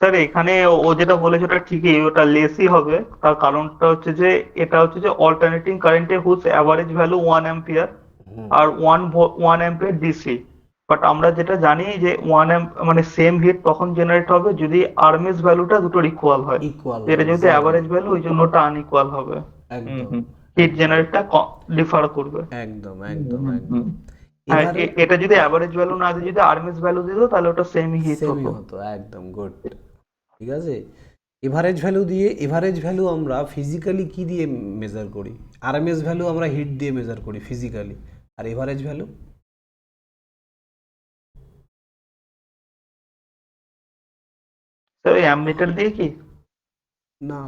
স্যার এখানে ও যেটা বলেছে ওটা ঠিকই, ওটা লেসই হবে। তার কারণটা হচ্ছে যে এটা হচ্ছে যে অল্টারনেটিং কারেন্টে হুজ অ্যাভারেজ ভ্যালু 1 অ্যাম্পিয়ার আর 1 অ্যাম্পিয়ার ডিসি। বাট আমরা যেটা জানি যে 1 মানে সেম হিট তখন জেনারেট হবে যদি আরএমএস ভ্যালুটা দুটোর ইকুয়াল হয়। ইকুয়াল, এটা যেহেতু অ্যাভারেজ ভ্যালু ওই জন্য ওটা আনইকুয়াল হবে, একদম হিট জেনারেটটা ডিফার করবে। একদম। আর এটা যদি অ্যাভারেজ ভ্যালু না দিয়ে যদি আরএমএস ভ্যালু দিত তাহলে ওটা সেম হিট সেমই হতো। হতো, একদম গুড, ঠিক আছে। এভারেজ ভ্যালু আমরা ফিজিক্যালি কি দিয়ে মেজার করি? আরএমএস ভ্যালু আমরা হিট দিয়ে মেজার করি ফিজিক্যালি, আর এভারেজ ভ্যালু স্যার অ্যামমিটার দিয়ে কি? না,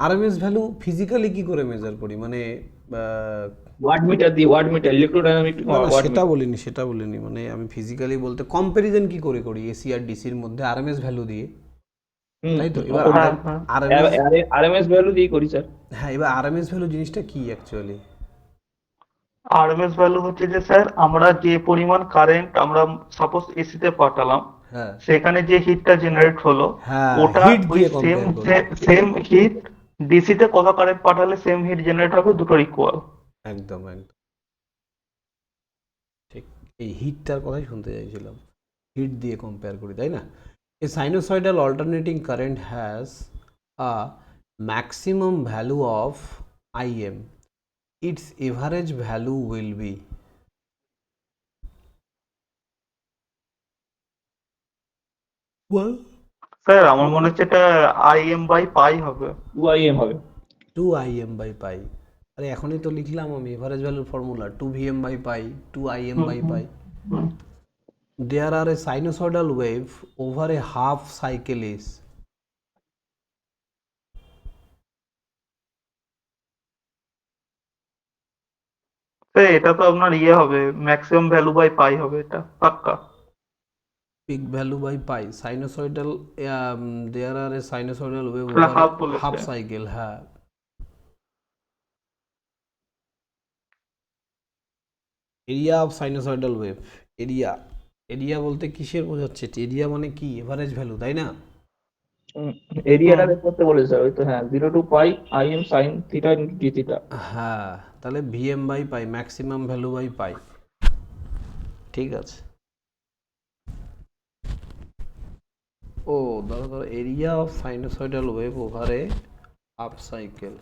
আরএমএস ভ্যালু ফিজিক্যালি কি করে মেজার করি, মানে ওয়াট মিটার দিয়ে, ওয়াট মিটার ইলেকট্রোডাইনামিক সেটা বলিনি, মানে আমি ফিজিক্যালি বলতে কম্প্যারিজন কি করে করি এসি আর ডিসির মধ্যে আরএমএস ভ্যালু দিয়ে, তাই তো। এবার আরএমএস ভ্যালু দিয়ে করি স্যার। হ্যাঁ, এবার আরএমএস ভ্যালু জিনিসটা কি অ্যাকচুয়ালি? আরএমএস ভ্যালু হচ্ছে যে স্যার আমরা যে পরিমাণ কারেন্ট আমরা সাপোজ এসিতে পাঠালাম, হ্যাঁ সেখানে যে হিটটা জেনারেট হলো হ্যাঁ, ওটা হিট ওই দিয়ে সেম কম্পেয়ার করি, সেম হিট ডিসিতে কত কারেন্ট পাঠালে সেম হিট জেনারেট হবে দুটোর ইকুয়াল। একদম ঠিক, এই হিটটার কথাই শুনতে চাইছিলাম, হিট দিয়ে কম্পেয়ার করি, তাই না। A sinusoidal alternating current has a maximum value of im, its average value will be. Well, sir আমার মনে হচ্ছে এটা IM বাই পাই হবে। 2im হবে। 2 im by pi। আরে এখনই তো লিখলাম আমি এভারেজ ভ্যালুর formula 2 vm by pi 2 im by pi। There are a sinusoidal wave over a half cycle is sir এটা তো আপনার ইয়ে হবে, ম্যাক্সিমাম ভ্যালু বাই পাই হবে, এটা পাক্কা। peak value by pi sinusoidal there are a sinusoidal wave এটা over half a বলেছে। half cycle হ্যাঁ area of sinusoidal wave area area বলতে কিসের বোঝাচ্ছে এরিয়া মানে কি এভারেজ ভ্যালু তাই না এরিয়াটা বের করতে বলেছে ওই তো, হ্যাঁ 0 to pi im sin theta into d theta। হ্যাঁ তাহলে VM by pi maximum value by pi ঠিক আছে ও ধরো ধরো area of sinusoidal wave over a half cycle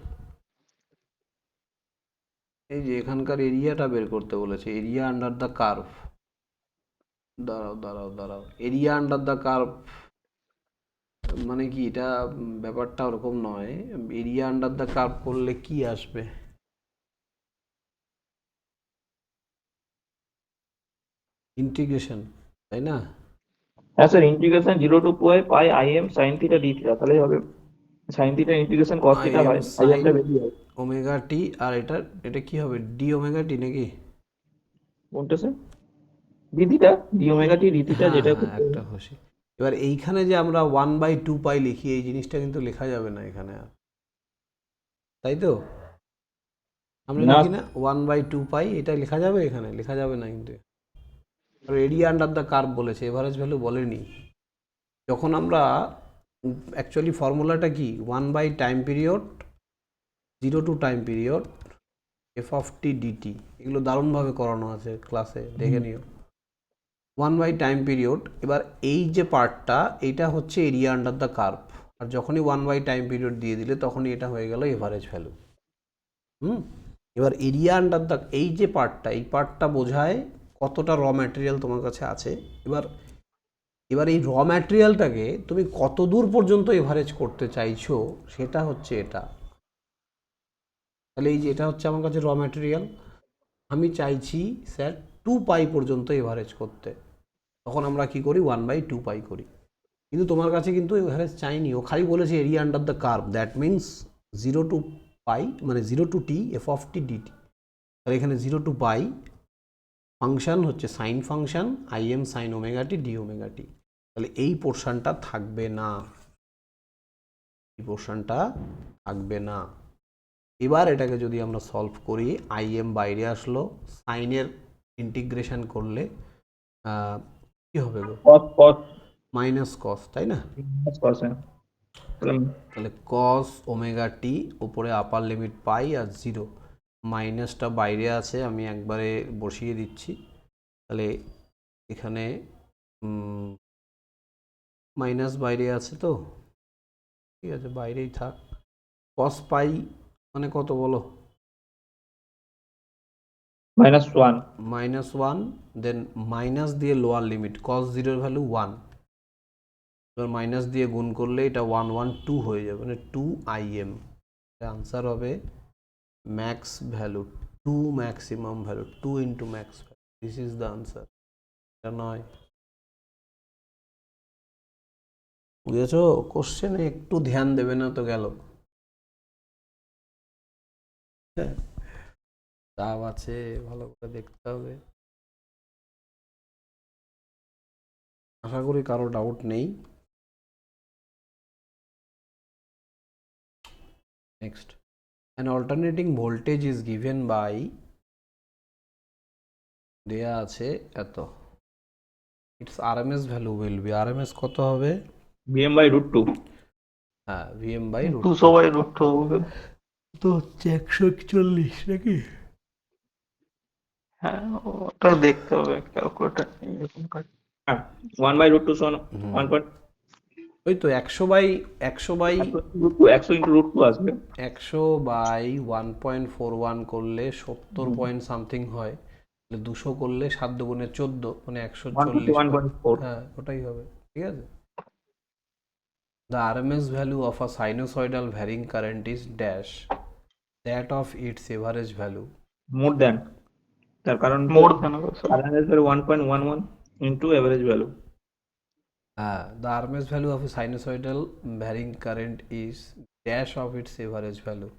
এই যে এখানকার এরিয়াটা বের করতে বলেছে এরিয়া আন্ডার দ্য কার্ভ দাঁড়াও দাঁড়াও দাঁড়াও এরিয়া আন্ডার দ্য কার্ভ মানে কি এটা ব্যাপারটা ওরকম নয় এরিয়া আন্ডার দ্য কার্ভ করলে কি আসবে ইন্টিগ্রেশন তাই না হ্যাঁ sir, integration 0 to pi im sin theta d theta, তাহলে হবে sin theta integration cos theta হয়, im টা বেশি হয়। ওমেগা টি আর এটা কি হবে ডি ওমেগা টি নাকি কোনটা sir? d theta, d omega t d theta, হ্যাঁ যেটা হ্যাঁ একটা খুশি এবার এইখানে যে আমরা 1/2 পাই লিখি এই জিনিসটা কিন্তু লেখা যাবে না এখানে আর তাই তো আমরা না। লিখি না 1/2 পাই এটা লেখা যাবে এখানে লেখা যাবে না কিন্তু আর এরিয়া আন্ডার দ্য কার্ভ বলেছে এভারেজ ভ্যালু বলেনি যখন আমরা অ্যাকচুয়ালি ফর্মুলাটা কি 1 time period 0 to time period F of T DT এগুলো দারুণভাবে করানো আছে ক্লাসে দেখে নিও 1 টাইম পিরিয়ড এবার এই যে পার্টটা এটা হচ্ছে এরিয়া আন্ডার দ্য কার্ভ আর যখনই 1 টাইম পিরিয়ড দিয়ে দিলে তখনই এটা হয়ে গেল এভারেজ ভ্যালু এবার এরিয়া আন্ডার দ্য এই যে পার্টটা এই পার্টটা বোঝায় কতটা র ম্যাটেরিয়াল তোমার কাছে আছে এবার এই র ম্যাটেরিয়ালটাকে তুমি কত দূর পর্যন্ত এভারেজ করতে চাইছো সেটা হচ্ছে এটা তাহলে এই যে এটা হচ্ছে আমার কাছে র ম্যাটেরিয়াল আমি চাইছি স্যার 2 পাই পর্যন্ত এভারেজ করতে তখন আমরা কি করি 1/2 পাই করি কিন্তু তোমার কাছে কিন্তু এভারেজ চাইনি ও খালি বলেছে area under the curve that means 0 to pi মানে 0 to t f of T dt তাহলে এখানে 0 টু পাই ফাংশন হচ্ছে sine function im sine omega t d omega t তাহলে এই পোর্শনটা থাকবে না এই পোর্শনটা থাকবে না এবার এটাকে যদি আমরা সলভ করি im বাইরে আসলো সাইনের ইন্টিগ্রেশন করলে কি হবে গো cos মাইনাস কস তাই না cos হ্যাঁ। তাহলে কস ওমেগা টি উপরে আপার লিমিট পাই আর 0 মাইনাসটা বাইরে আছে আমি একবারে বসিয়ে দিচ্ছি তাহলে এখানে মাইনাস বাইরে আছে তো ঠিক আছে বাইরেই থাক কস পাই মানে কত বলো -1 -1 দেন মাইনাস দিয়ে লোয়ার লিমিট cos 0 এর ভ্যালু 1 এবার মাইনাস দিয়ে গুণ করলে এটা 112 হয়ে যাবে মানে 2 im আনসার হবে max value 2 maximum value 2 into max this is the answer এটা নয় বুঝেছো কোশ্চেনে একটু ধ্যান দেবে না তো গেল চাপ আছে ভালো করে দেখতে হবে আশা করি কারো ডাউট নেই next an alternating voltage is given by দেয়া আছে এত its rms value will be rms কত হবে vm/√2। হ্যাঁ vm by root 200/√2 হবে। তো হচ্ছে 141 নাকি হ্যাঁ ওটা দেখতে হবে ক্যালকুলেটর এরকম কাজ। হ্যাঁ 1/√2 সমান 1. ওই তো 100 × √2 আসবে। 100/1.41 করলে 70 পয়েন্ট সামথিং হয়, 200 করলে 7 দুগুণে 14, মানে 140। 151.4। হ্যাঁ, ওটাই হবে। ঠিক আছে। The RMS value of a sinusoidal varying current is dash that of its average value. মোর দেন, তার কারণ মোর দেন sir. RMS value 1.11 into average value। The RMS value of a sinusoidal varying current is dash of its average value.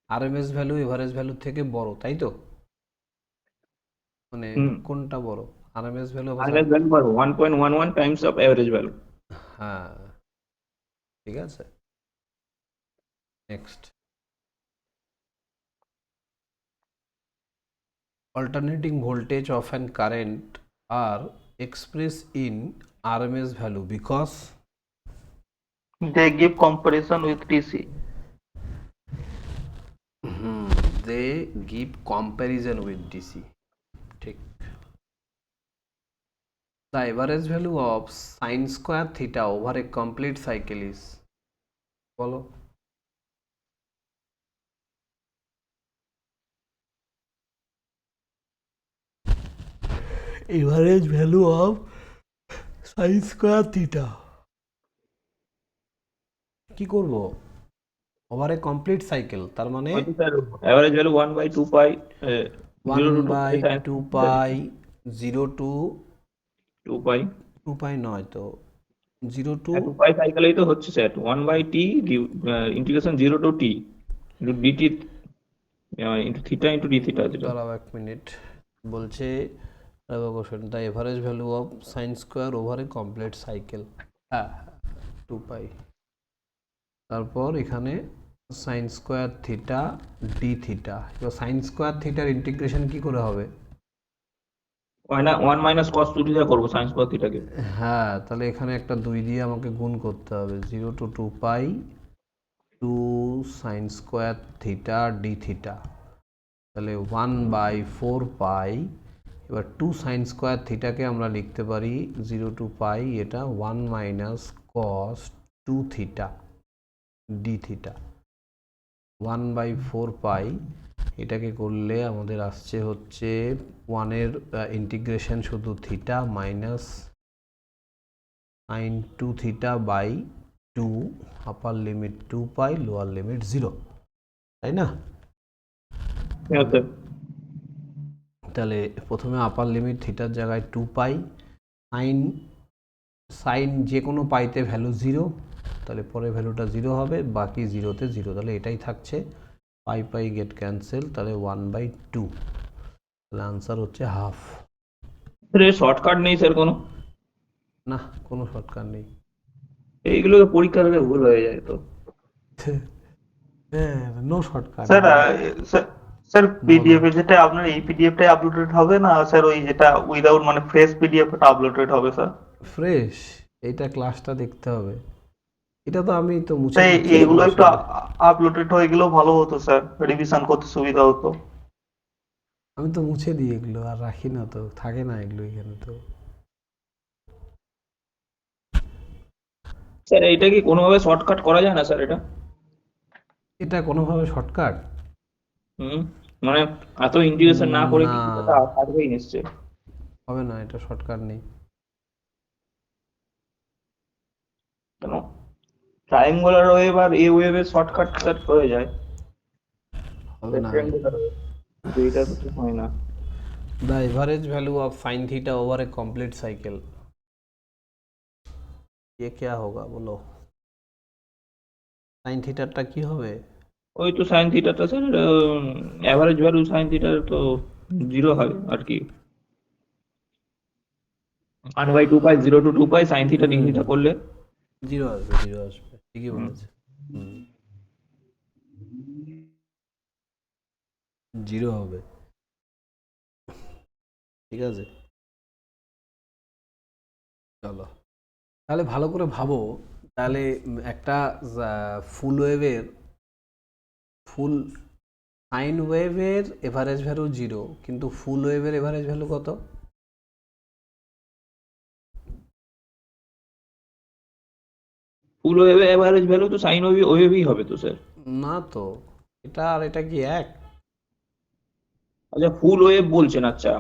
RMS value average value থেকে বড়, তাই তো? মানে কোনটা বড়? RMS value of a RMS value 1.11 times of average value। হ্যাঁ, ঠিক আছে। Next, alternating voltage of an current are expressed in RMS value because They give comparison with DC. they give comparison with DC. ঠিক। The average value of sin square theta over a complete cycle is, বলো। Average value of sin square theta কি করব? Over a complete cycle, তার মানে হয়তো sir average value 1/2 pi 0 to 2 pi sin 1/2 pi 0 to 2 pi 2 পাই নয় তো 0 to 2 pi সাইকেলেই তো হচ্ছে sir 1/t integration 0 to t into dt into theta into d theta যেটা। দাঁড়াও এক মিনিট, বলছে the average value of sine square over a complete cycle. হ্যাঁ, 2 পাই, তারপর এখানে sine square theta D theta. এবার সাইন স্কোয়ার থিটার ইন্টিগ্রেশন কি করে হবে? 1 minus cos 2 theta করবো sin square theta কে। হ্যাঁ, তাহলে এখানে একটা 2 দিয়ে আমাকে গুণ করতে হবে, 0 to 2 pi 2 sine square theta D theta, তাহলে 1/4 পাই। এবার 2 সাইন স্কোয়ার থিটাকে আমরা লিখতে পারি 0 to পাই এটা 1 minus cos 2 theta D theta, 1/4 pi. এটাকে করলে আমাদের আসছে হচ্ছে 1-এর ইন্টিগ্রেশন শুধু theta minus sine 2 theta by 2, upper limit 2 pi, lower limit 0, তাই না? হ্যাঁ স্যার। তাহলে প্রথমে আপার লিমিট থিটার জায়গায় 2 পাই, সাইন সাইন যে কোনো পাইতে ভ্যালু 0, তাহলে পরে ভ্যালুটা 0 হবে, বাকি 0-তে 0, তাহলে এটাই থাকছে, পাই পাই গেট ক্যান্সেল, তাহলে 1/2, তাহলে আনসার হচ্ছে হাফ। শর্টকাট নেই স্যার কোনো? না, কোনো শর্টকাট নেই। এইগুলো তো পরীক্ষার হলে ভুল হয়ে যায় তো। হ্যাঁ, no shortcut. Sir sir PDF এ যেটা আপনার এই পিডিএফটাই আপলোডেড হবে না স্যার, ওই যেটা উইদাউট মানে ফ্রেশ পিডিএফটা আপলোডেড হবে স্যার? ফ্রেশ, এইটা ক্লাসটা দেখতে হবে, এটা তো আমি তো মুছে তাই দিচ্ছি এগুলো একটু সরাসরি। আপলোডেড হয়ে গেলেও ভালো হতো স্যার, রিভিশন করতে সুবিধা হতো। আমি তো মুছে দিই এগুলো, আর রাখি না তো, থাকে না এগুলো এখানে তো। স্যার এইটা কি কোনোভাবে শর্টকাট করা যায় না স্যার এটা? এটা কোনোভাবে শর্টকাট মানে এত ইন্টিগ্রেশন না করে কি না, এটা থাকবেই নিশ্চয়ই। হবে না, এটা শর্টকাট নেই। কেন ট্রায়াঙ্গুলার ওয়েভ আর এ ওয়েভের শর্টকাট স্যার হয়ে যায়, হবে না। রেক্ট্যাঙ্গুলার দুইটা তো হয় না। The average value of sin theta over a complete cycle, ये क्या होगा बोलो? sin থিটাটা কি হবে? ওই তো সাইন থিটাটা স্যার অ্যাভারেজ ভ্যালু সাইন থিটার তো 0 হয় আর কি। 1/2 pi 0 to 2 pi sine theta D theta করলে 0 আসবে, 0 আসবে, ঠিকই বলেছে। 0 হবে, ঠিক আছে। চলো তাহলে ভালো করে ভাবো, তাহলে একটা ফুল ওয়েভের ফুল সাইন ওয়েভের এভারেজ ভ্যালু 0, কিন্তু ফুল ওয়েভের এভারেজ ভ্যালু কত? ফুল ওয়েভে অ্যাভারেজ ভ্যালু তো সাইন ওয়েভই হবে তো স্যার। না তো, এটা আর এটা কি এক? আচ্ছা ফুল ওয়েভ বলছেন, আচ্ছা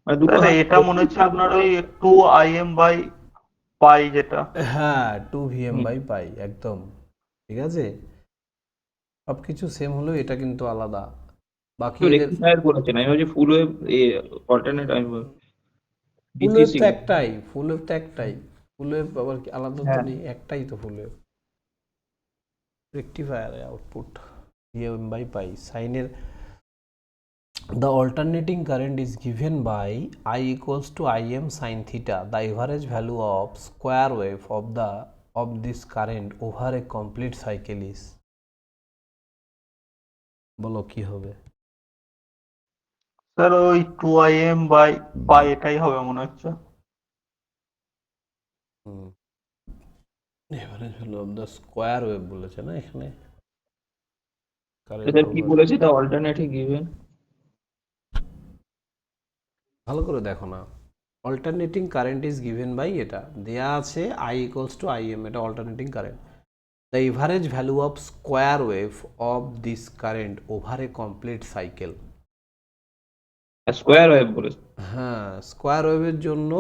মানে দুটো স্যার হাত। এটা মনে হচ্ছে আপনার ওই 2 im বাই পাই যেটা। হ্যাঁ, 2 VM হুম। বাই পাই, একদম ঠিক আছে। সবকিছু সেম হলেও এটা কিন্তু আলাদা। বাকি এদের রেকটিফায়ার বলেছেন, আমি ভাবছি ফুল ওয়েভ অল্টারনেট, আমি ফুল ডিসি ওয়েভ তো সিগন্যাল। একটাই, ফুল ওয়েভ তো একটাই। ফুল ওয়েভ আবার কি আলাদা তো হ্যাঁ নেই, একটাই তো full wave. Rectifier output VM by pi সাইনের the alternating current is given by I equals to Im sin theta. The average value of square wave of this current over a complete cycle is, বলো কি হবে? Sir ওই 2 im by pi এটাই হবে মনে হচ্ছে। Average value of the square wave বলেছে না এখানে, কারেন্ট স্যার কি ওভার। বলেছে, দ্য অল্টারনেটিভ গিভেন? ভালো করে দেখো না, alternating current is given by, এটা দেয়া আছে I ইকুয়ালস টু Im, এটা alternating current. The average value of square wave of this current over a complete cycle. Square wave বলেছে। হ্যাঁ, স্কোয়ার ওয়েভের জন্য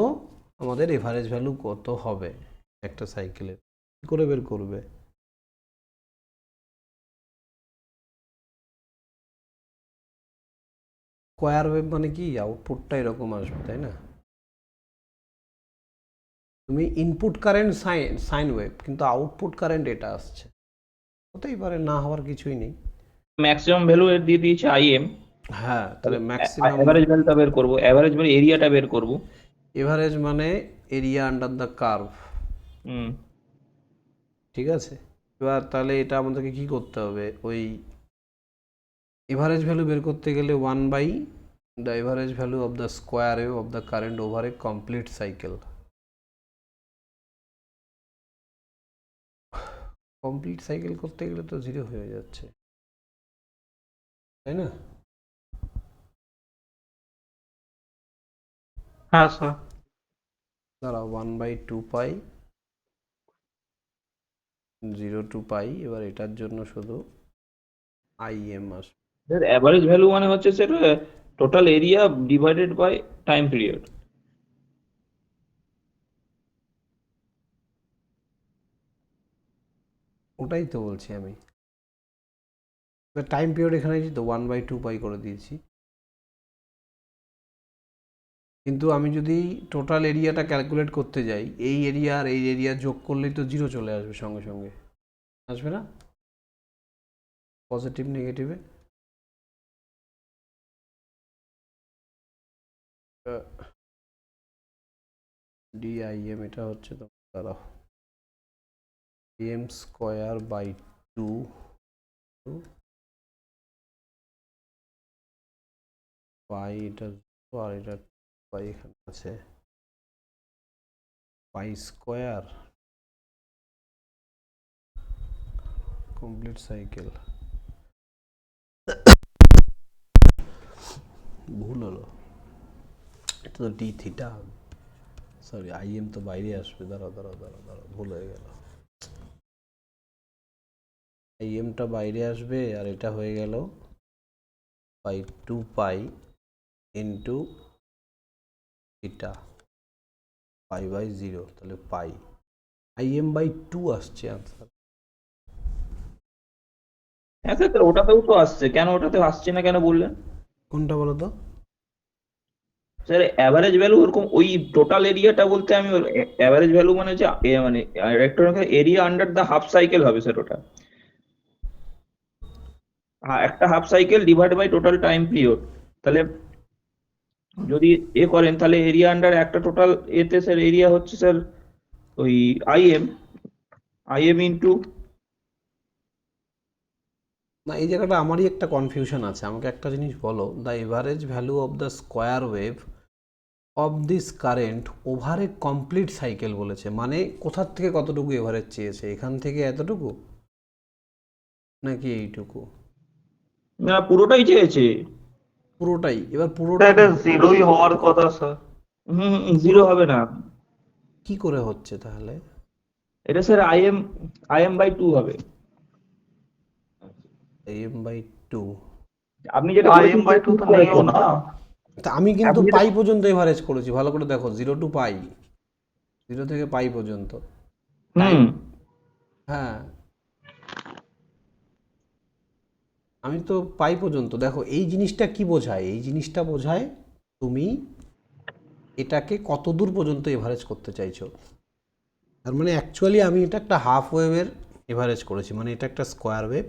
আমাদের এভারেজ ভ্যালু কত হবে একটা সাইকেলের, কি করে বের করবে? স্কোয়ার ওয়েভ মানে কি, আউটপুটটা এরকম আসবে তাই না? তুমি ইনপুট কারেন্ট সাইন ওয়েভ, কিন্তু আউটপুট কারেন্ট এটা আসছে, হতেই পারে, না হওয়ার কিছুই নেই। ম্যাক্সিমাম ভ্যালু এর দিয়ে দিয়েছে আইএম, হ্যাঁ, তাহলে ম্যাক্সিমাম অ্যাভারেজ ভ্যালুটা বের করবো, অ্যাভারেজ মানে এরিয়াটা বের করবো। এভারেজ মানে এরিয়া আন্ডার দ্য কার্ভ, হুম। ঠিক আছে। এবার তাহলে এটা আমাদেরকে কি করতে হবে, ওই এভারেজ ভ্যালু বের করতে গেলে 1 by the average value of the square wave of the current over a complete cycle. Complete cycle করতে গেলে তো 0 হয়ে যাচ্ছে, তাই না? হ্যাঁ স্যার। দাঁড়াও, 1/2 পাই 0 টু পাই, এবার এটার জন্য শুধু Im আসবে। স্যার অ্যাভারেজ ভ্যালু মানে হচ্ছে sir total area divided by time period. ওটাই তো বলছি আমি, টাইম পিরিয়ড এখানে তো 1/2 পাই করে দিয়েছি, কিন্তু আমি যদি টোটাল এরিয়াটা ক্যালকুলেট করতে যাই, এই এরিয়া আর এই এরিয়া যোগ করলেই তো 0 চলে আসবে সঙ্গে সঙ্গে, আসবে না? পজিটিভ নেগেটিভে DIM, এটা হচ্ছে তো, দাঁড়াও, m স্কোয়ার বাই 2 পাই, এটা আর এটা পাই এখানে আছে, পাই স্কোয়ার কমপ্লিট সাইকেল। ভুল হলো, এটা তো ডি থিটা হবে, সরি Im তো বাইরে আসবে, দাঁড়াও দাঁড়াও দাঁড়াও দাঁড়াও, ভুল হয়ে গেল। Imটা বাইরে আসবে, আর এটা হয়ে গেল by 2 pi into theta pi by 0, তাহলে পাই Im/2 আসছে আনসার। হ্যাঁ স্যার ওটাতেও তো আসছে, কেন ওটাতে আসছে না কেন বললেন? কোনটা বলো তো? স্যার অ্যাভারেজ ভ্যালু ওরকম ওই টোটাল এরিয়াটা বলতে আমি অ্যাভারেজ ভ্যালু মানে হচ্ছে মানে electronic area under the half cycle হবে স্যার ওটা। হ্যাঁ একটা half cycle divide by total time period, তাহলে যদি করেন তাহলে এরিয়া আন্ডার একটা টোটাল এতে স্যার এরিয়া হচ্ছে স্যার ওই আইএম ইন্টু। না, এই জায়গাটা আমারই একটা কনফিউশন আছে, আমাকে একটা জিনিস বলো, the average value of the square wave of this current over a complete cycle বলেছে, মানে কোথার থেকে কতটুকু এভারেজ চেয়েছে, এখান থেকে এতটুকু নাকি এইটুকু? না পুরোটাই চেয়েছে। পুরোটাই, এবার স্যার পুরোটা এটা 0ই হওয়ার কথা স্যার। জিরো হবে না। কি করে হচ্ছে তাহলে? এটা স্যার IM/2 হবে। AM/2। আপনি যেটা IM by 2 তো নেইও না। তা আমি কিন্তু আপনি যেটা- পাই পর্যন্ত এভারেজ করেছি, ভালো করে দেখো, 0 টু পাই, 0 থেকে পাই পর্যন্ত। হুম হ্যাঁ, আমি তো পাই পর্যন্ত। দেখো এই জিনিসটা কি বোঝায়, এই জিনিসটা বোঝায় তুমি এটাকে কত দূর পর্যন্ত এভারেজ করতে চাইছো। তার মানে অ্যাকচুয়ালি আমি এটা একটা হাফ ওয়েভের এভারেজ করেছি, মানে এটা একটা স্কোয়ার ওয়েভ,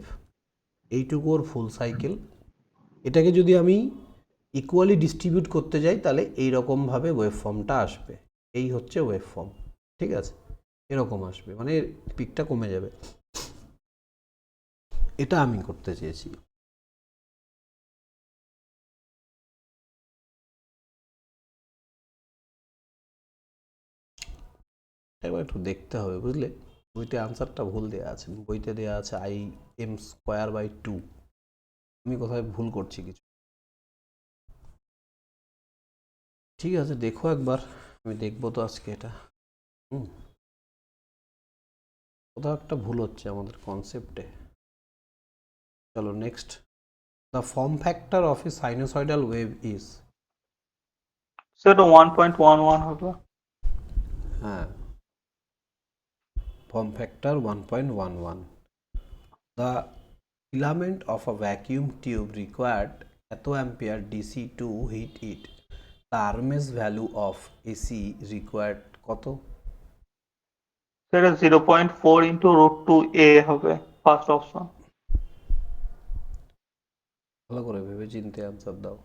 এইটুকু ওর ফুল সাইকেল। এটাকে যদি আমি ইকুয়ালি ডিস্ট্রিবিউট করতে যাই তাহলে এইরকমভাবে ওয়েভ ফর্মটা আসবে। এই হচ্ছে ওয়েভ ফর্ম, ঠিক আছে, এরকম আসবে, মানে পিকটা কমে যাবে। এটা আমি করতে চেয়েছি। এবার একটু দেখতে হবে, বুঝলে, বইতে আনসারটা ভুল দেওয়া আছে, বইতে দেওয়া আছে IM²/2। আমি কোথায় ভুল করছি কিছু। ঠিক আছে, দেখো একবার, আমি দেখবো তো আজকে এটা। কোথাও একটা ভুল হচ্ছে আমাদের কনসেপ্টে। চলো next. The form factor of A sinusoidal wave is. সেটা 1.11 হবে। হ্যাঁ, form factor 1.11. The filament of a vacuum tube required athoampere DC to heat it. The RMS value of AC required কত? সেটা 0.4 ইন্টু √2a হবে first option. ভালো করে ভেবে চিন্তে আনসার দাও।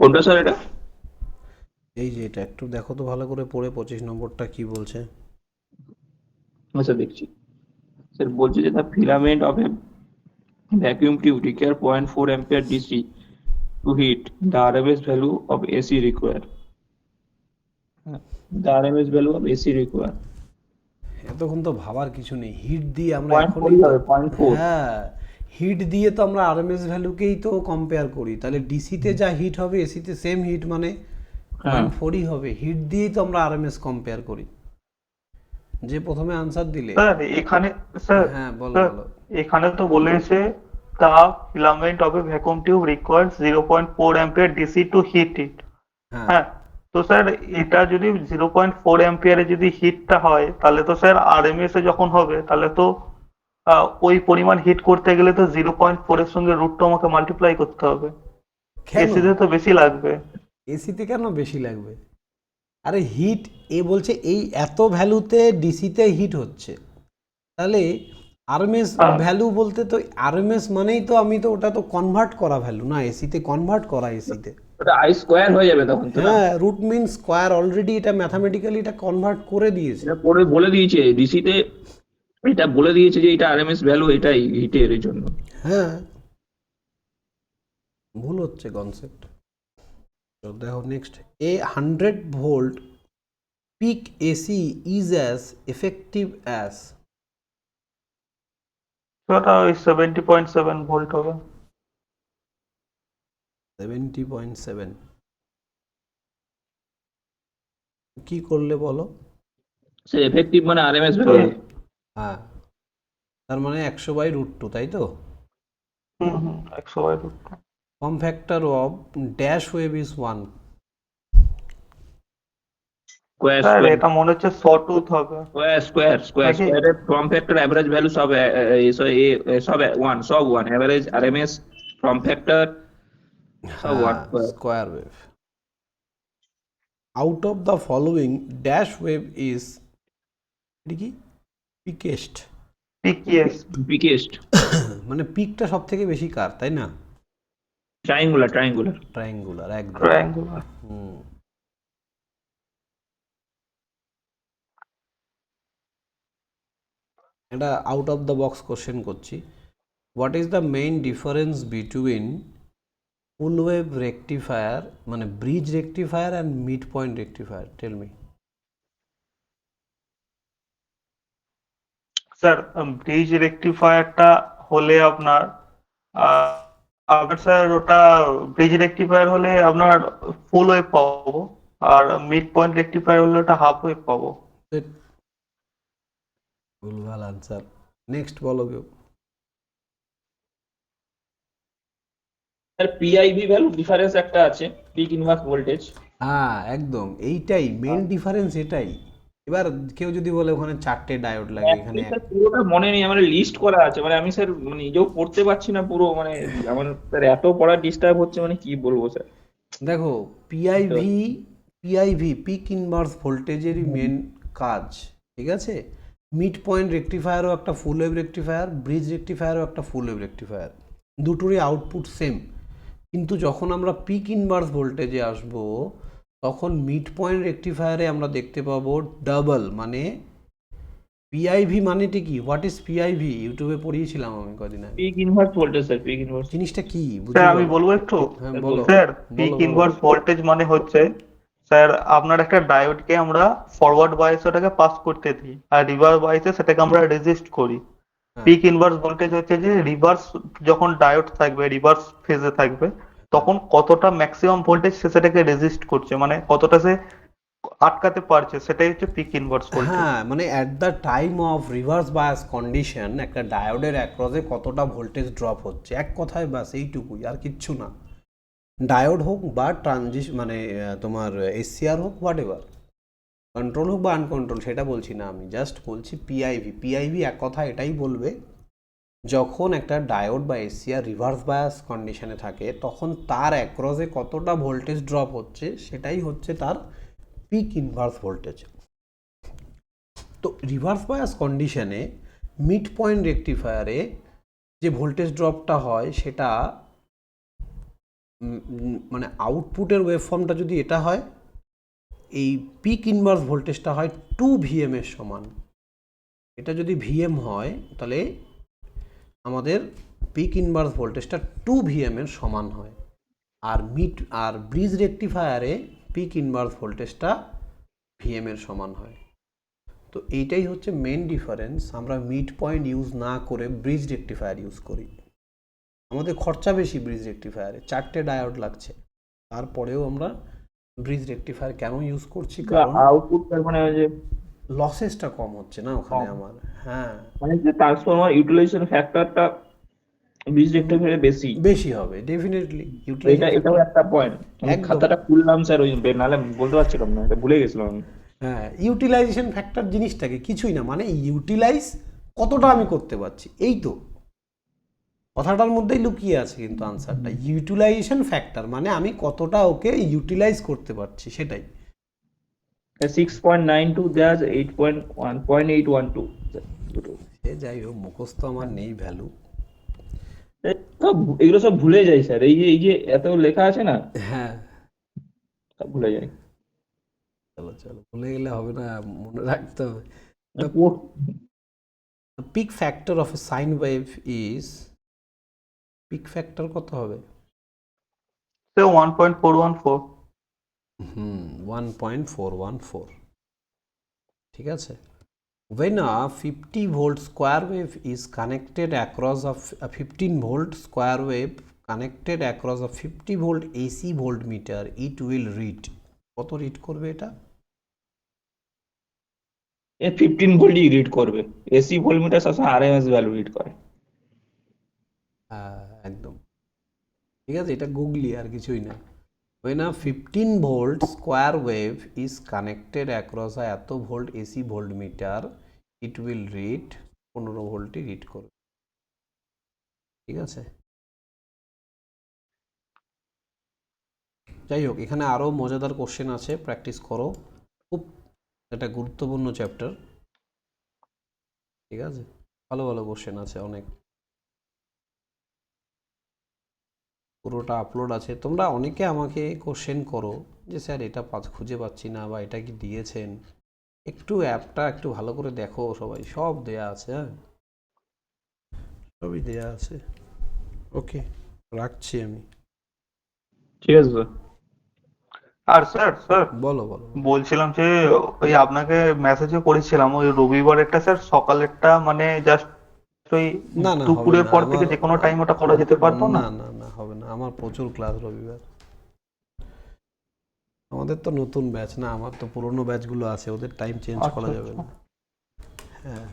কোনটা স্যার এটা? এই যে এটা একটু দেখো তো ভালো করে পড়ে, 25 নম্বরটা কি বলছে। আচ্ছা দেখছি। স্যার বলছে যে the filament of a vacuum tube require 0.4 ampere DC to heat the RMS value of AC require. The RMS value of AC require এতক্ষণ তো ভাবার কিছু নেই, হিট দিয়ে আমরা 0.4 এখনই তো, হবে 0.4। হ্যাঁ, হিট দিয়ে তো আমরা আরএমএস ভ্যালুকেই তো কম্পেয়ার করি, তাহলে ডিসিতে যা হিট হবে এসিতে সেম হিট, মানে 0.4ই হবে। হিট দিয়েই তো আমরা আরএমএস কম্পেয়ার করি। যে প্রথমে আনসার দিলে, স্যার এখানে স্যার হ্যাঁ বলো স্যার বলো। এখানে তো বলেছে the filament of a vacuum tube requires 0.4 ampere DC to heat it. হ্যাঁ, হ্যাঁ, তো স্যার এটা যদি 0.4 অ্যাম্পিয়ারে যদি হিটটা হয় তাহলে তো স্যার আরএমএস এ যখন হবে তাহলে তো ওই পরিমাণ হিট করতে গেলে তো 0.4 এর সঙ্গে √2 আমাকে মাল্টিপ্লাই করতে হবে। কেন এসিতে তো বেশি লাগবে। এসিতে কেন বেশি লাগবে? আরে হিট, এ বলছে এই এত ভ্যালুতে ডিসিতে হিট হচ্ছে, তাহলে আরএমএস ভ্যালু বলতে তো আরএমএস মানেই তো, আমি তো ওটা তো কনভার্ট করা ভ্যালু না, এসিতে কনভার্ট করা, এসিতে। ওটা আই স্কোয়ার হয়ে যাবে তখন তো না? হ্যাঁ, রুট মিন স্কোয়ার, অলরেডি এটা ম্যাথামেটিক্যালি এটা কনভার্ট করে দিয়েছে। এটা পরে বলে দিয়েছে ডিসিতে, এটা বলে দিয়েছে যে এটা আরএমএস ভ্যালু এটাই হিটের জন্য। হ্যাঁ, ভুল হচ্ছে কনসেপ্ট। তো দেখো next, a 100 volt peak AC is as effective as. ওটা ওই 70.7 ভোল্ট হবে। 70.7 কি করলে বলো? সে এফেক্টিভ মানে আরএমএস ভ্যালু। হ্যাঁ, তার মানে 100/√2, তাই তো। 100/√2। Form factor of dash wave is 1। Square sir square এটা মনে হচ্ছে সটুথ হবে স্কোয়ার স্কোয়ার স্কোয়ার নাকি? স্কোয়ারের ফর্ম ফ্যাক্টর অ্যাভারেজ ভ্যালু সব সব ওয়ান, সব one, average RMS form factor সব one. Square wave. Out of the following dash wave is, এটা কি, পিকেস্ট, পিকিয়েস্ট। বিগেস্ট মানে পিকটা সব থেকে বেশি কার, তাই না? ট্রায়াঙ্গুলার ট্রায়াঙ্গুলার ট্রায়াঙ্গুলার, একদম। ট্রায়াঙ্গুলার। হুম। এটা out of the box question করছি। What is the main difference between full wave rectifier, মানে bridge rectifier and mid point rectifier? Tell me. Sir bridge রেকটিফায়ারটা হলে আপনার আবার স্যার ওটা ব্রিজ রেকটিফায়ার হলে আপনার ফুল ওয়েভ পাবো, আর মিড পয়েন্ট রেকটিফায়ার হলে ওটা হাফ ওয়েভ পাবো। ভুলভাল আনসার। নেক্সট বলো কেউ। স্যার পিআইভি ভ্যালু ডিফারেন্স একটা আছে, পিক ইনভার্স ভোল্টেজ। হ্যাঁ একদম, এইটাই মেন ডিফারেন্স, এটাই। এবার কেউ যদি বলে ওখানে 4টে ডায়োড লাগে, এখানে স্যার পুরোটা মনে নেই, আমার লিস্ট করা আছে, মানে আমি স্যার মানে নিজেও পড়তে পারছি না পুরো, মানে আমার স্যার এত পড়া ডিস্টার্ব হচ্ছে, মানে কি বলবো স্যার। দেখো পিআইভি পিক ইনভার্স ভোল্টেজেরই মেন কাজ, ঠিক আছে। মিড পয়েন্ট রেকটিফায়ারও একটা ফুল ওয়েভ রেকটিফায়ার, ব্রিজ রেকটিফায়ারও একটা ফুল ওয়েভ রেকটিফায়ার, দুটোরই আউটপুট সেম। কিন্তু যখন আমরা পিক ইনভার্স ভোল্টেজে আসব, তখন মিড পয়েন্ট রেকটিফায়ারে আমরা দেখতে পাবো ডাবল, মানে পিআইভি মানেটা কি, হোয়াট ইজ পিআইভি, ইউটিউবে পড়িয়েছিলাম আমি কদিন আগে। Peak inverse voltage sir, peak inverse. জিনিসটা কি বুঝতে স্যার আমি পারো? বলবো একটু। হ্যাঁ বলো। স্যার পিক বলো, বলো। ইনভার্স ভোল্টেজ মানে হচ্ছে স্যার আপনার একটা ডায়োডকে আমরা ফরওয়ার্ড বায়াসে ওটাকে পাস করতে দিই, আর রিভার্স বায়াসে সেটাকে আমরা রেজিস্ট করি। হ্যাঁ। পিক ইনভার্স ভোল্টেজ হচ্ছে যে রিভার্স, যখন ডায়োড থাকবে রিভার্স ফেজে থাকবে তখন কতটা ম্যাক্সিমাম ভোল্টেজ সে সেটাকে রেজিস্ট করছে, মানে কতটা সে আটকাতে পারছে, সেটাই হচ্ছে পিক ইনভার্স ভোল্টেজ। হ্যাঁ, মানে at the time of reverse bias condition একটা ডায়োডের অ্যাক্রসে কতটা ভোল্টেজ ড্রপ হচ্ছে, এক কথায় বাস এইটুকুই, আর কিচ্ছু না। ডায়োড হোক বা মানে তোমার এসসিআর হোক, হোয়াট এভার, কন্ট্রোল হোক বা আনকন্ট্রোল, সেটা বলছি না আমি, জাস্ট বলছি পিআইভি এক কথা এটাই বলবে, যখন একটা ডায়োড বা এসসিআর রিভার্স বায়াস কন্ডিশনে থাকে তখন তার অ্যাক্রসে কতটা ভোল্টেজ ড্রপ হচ্ছে সেটাই হচ্ছে তার পিক ইনভার্স ভোল্টেজ। তো রিভার্স বায়াস কন্ডিশনে মিড পয়েন্ট রেকটিফায়ারে যে ভোল্টেজ ড্রপটা হয় সেটা মানে আউটপুটের ওয়েভফর্মটা যদি এটা হয়, এই পিক ইনভার্স ভোল্টেজটা হয় 2 VM এর সমান। এটা যদি VM হয় তাহলে আমাদের পিক ইনভার্স ভোল্টেজটা 2 VM এর সমান হয়। আর ব্রিজ রেকটিফায়ারে পিক ইনভার্স ভোল্টেজটা VM এর সমান হয়। তো এইটাই হচ্ছে মেন ডিফারেন্স। আমরা মিড পয়েন্ট ইউজ না করে ব্রিজ রেকটিফায়ার ইউজ করি। আমাদের খরচা বেশি ব্রিজ রেকটিফায়ারে, 4টে ডায়োড লাগছে, তারপরেও আমরা ব্রিজ রেকটিফায়ার কেন ইউজ করছি, কারণ আউটপুট মানে ওই যে লসেসটা কম হচ্ছে না ওখানে আমার। হ্যাঁ, মানে যে ট্রান্সফরমার ইউটিলাইজেশন ফ্যাক্টরটা ব্রিজ রেকটিফায়ারে বেশি বেশি হবে ডেফিনেটলি। এটাও একটা পয়েন্ট। আমি একদম। খাতাটা খুললাম স্যার, ওই নাহলে বলতে পারছিলাম না, এটা ভুলে গেছিলাম আমি। হ্যাঁ, ইউটিলাইজেশন ফ্যাক্টর জিনিসটাকে কিছুই না, মানে ইউটিলাইজ কতটা আমি করতে পারছি, এই তো কথাটার মধ্যেই লুকিয়ে আছে কিন্তু আনসারটা। ইউটিলাইজেশন ফ্যাক্টর মানে আমি কতটা ওকে ইউটিলাইজ করতে পারছি সেটাই। 6.92 দেওয়া আছে, 8.812। সে যাই হোক, মুখস্থ আমার নেই ভ্যালু। এগুলো সব ভুলে যাই স্যার, এই যে এত লেখা আছে না, হ্যাঁ, সব ভুলে যাই। চলো চলো, ভুলে গেলে হবে না, মনে রাখতে হবে। Peak factor of A sine wave is, peak factor কত হবে? 1.414। 1.414, ঠিক আছে। When a 50 volt square wave is connected across a 15 volt square wave connected across a 50 volt AC voltmeter, it will read, কত রিড করবে এটা? 15 ভোল্টই read করবে, AC voltmeter সবসময় আরএমএস ভ্যালু রিড করে। একদম ঠিক আছে, এটা গুগলি, আর কিছুই না। When a 15 volt square wave is connected across a এত volt AC voltmeter, it will read 15 ভোল্টই রিড করবে, ঠিক আছে। যাই হোক, এখানে আরও মজাদার কোশ্চেন আছে, প্র্যাকটিস করো, খুব একটা গুরুত্বপূর্ণ চ্যাপ্টার, ঠিক আছে। ভালো ভালো কোশ্চেন আছে অনেক, পুরোটা আপলোড আছে। তোমরা অনেকে আমাকে কোশ্চেন করো যে স্যার এটা খুঁজে পাচ্ছি না, বা এটা কি দিয়েছেন, একটু অ্যাপটা একটু ভালো করে দেখো সবাই, সব দেয়া আছে, হ্যাঁ সবই দেয়া আছে। ওকে, রাখছি আমি। ঠিক আছে স্যার। আর স্যার বলো বলো। বলছিলাম যে ওই আপনাকে মেসেজও করেছিলাম, ওই রবিবারেরটা স্যার সকালেরটা মানে জাস্ট ওই না না, হবে দুপুরের না, পর থেকে আমার যে কোনো টাইম ওটা করা যেতে পারতো না? না না না, হবে না, আমার প্রচুর ক্লাস রবিবার, আমাদের আমাদের তো নতুন ব্যাচ না, আমার তো পুরনো ব্যাচগুলো আছে, ওদের টাইম চেঞ্জ করা যাবে না। হ্যাঁ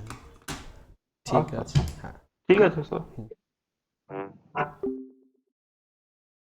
ঠিক আছে, হ্যাঁ ঠিক আছে স্যার।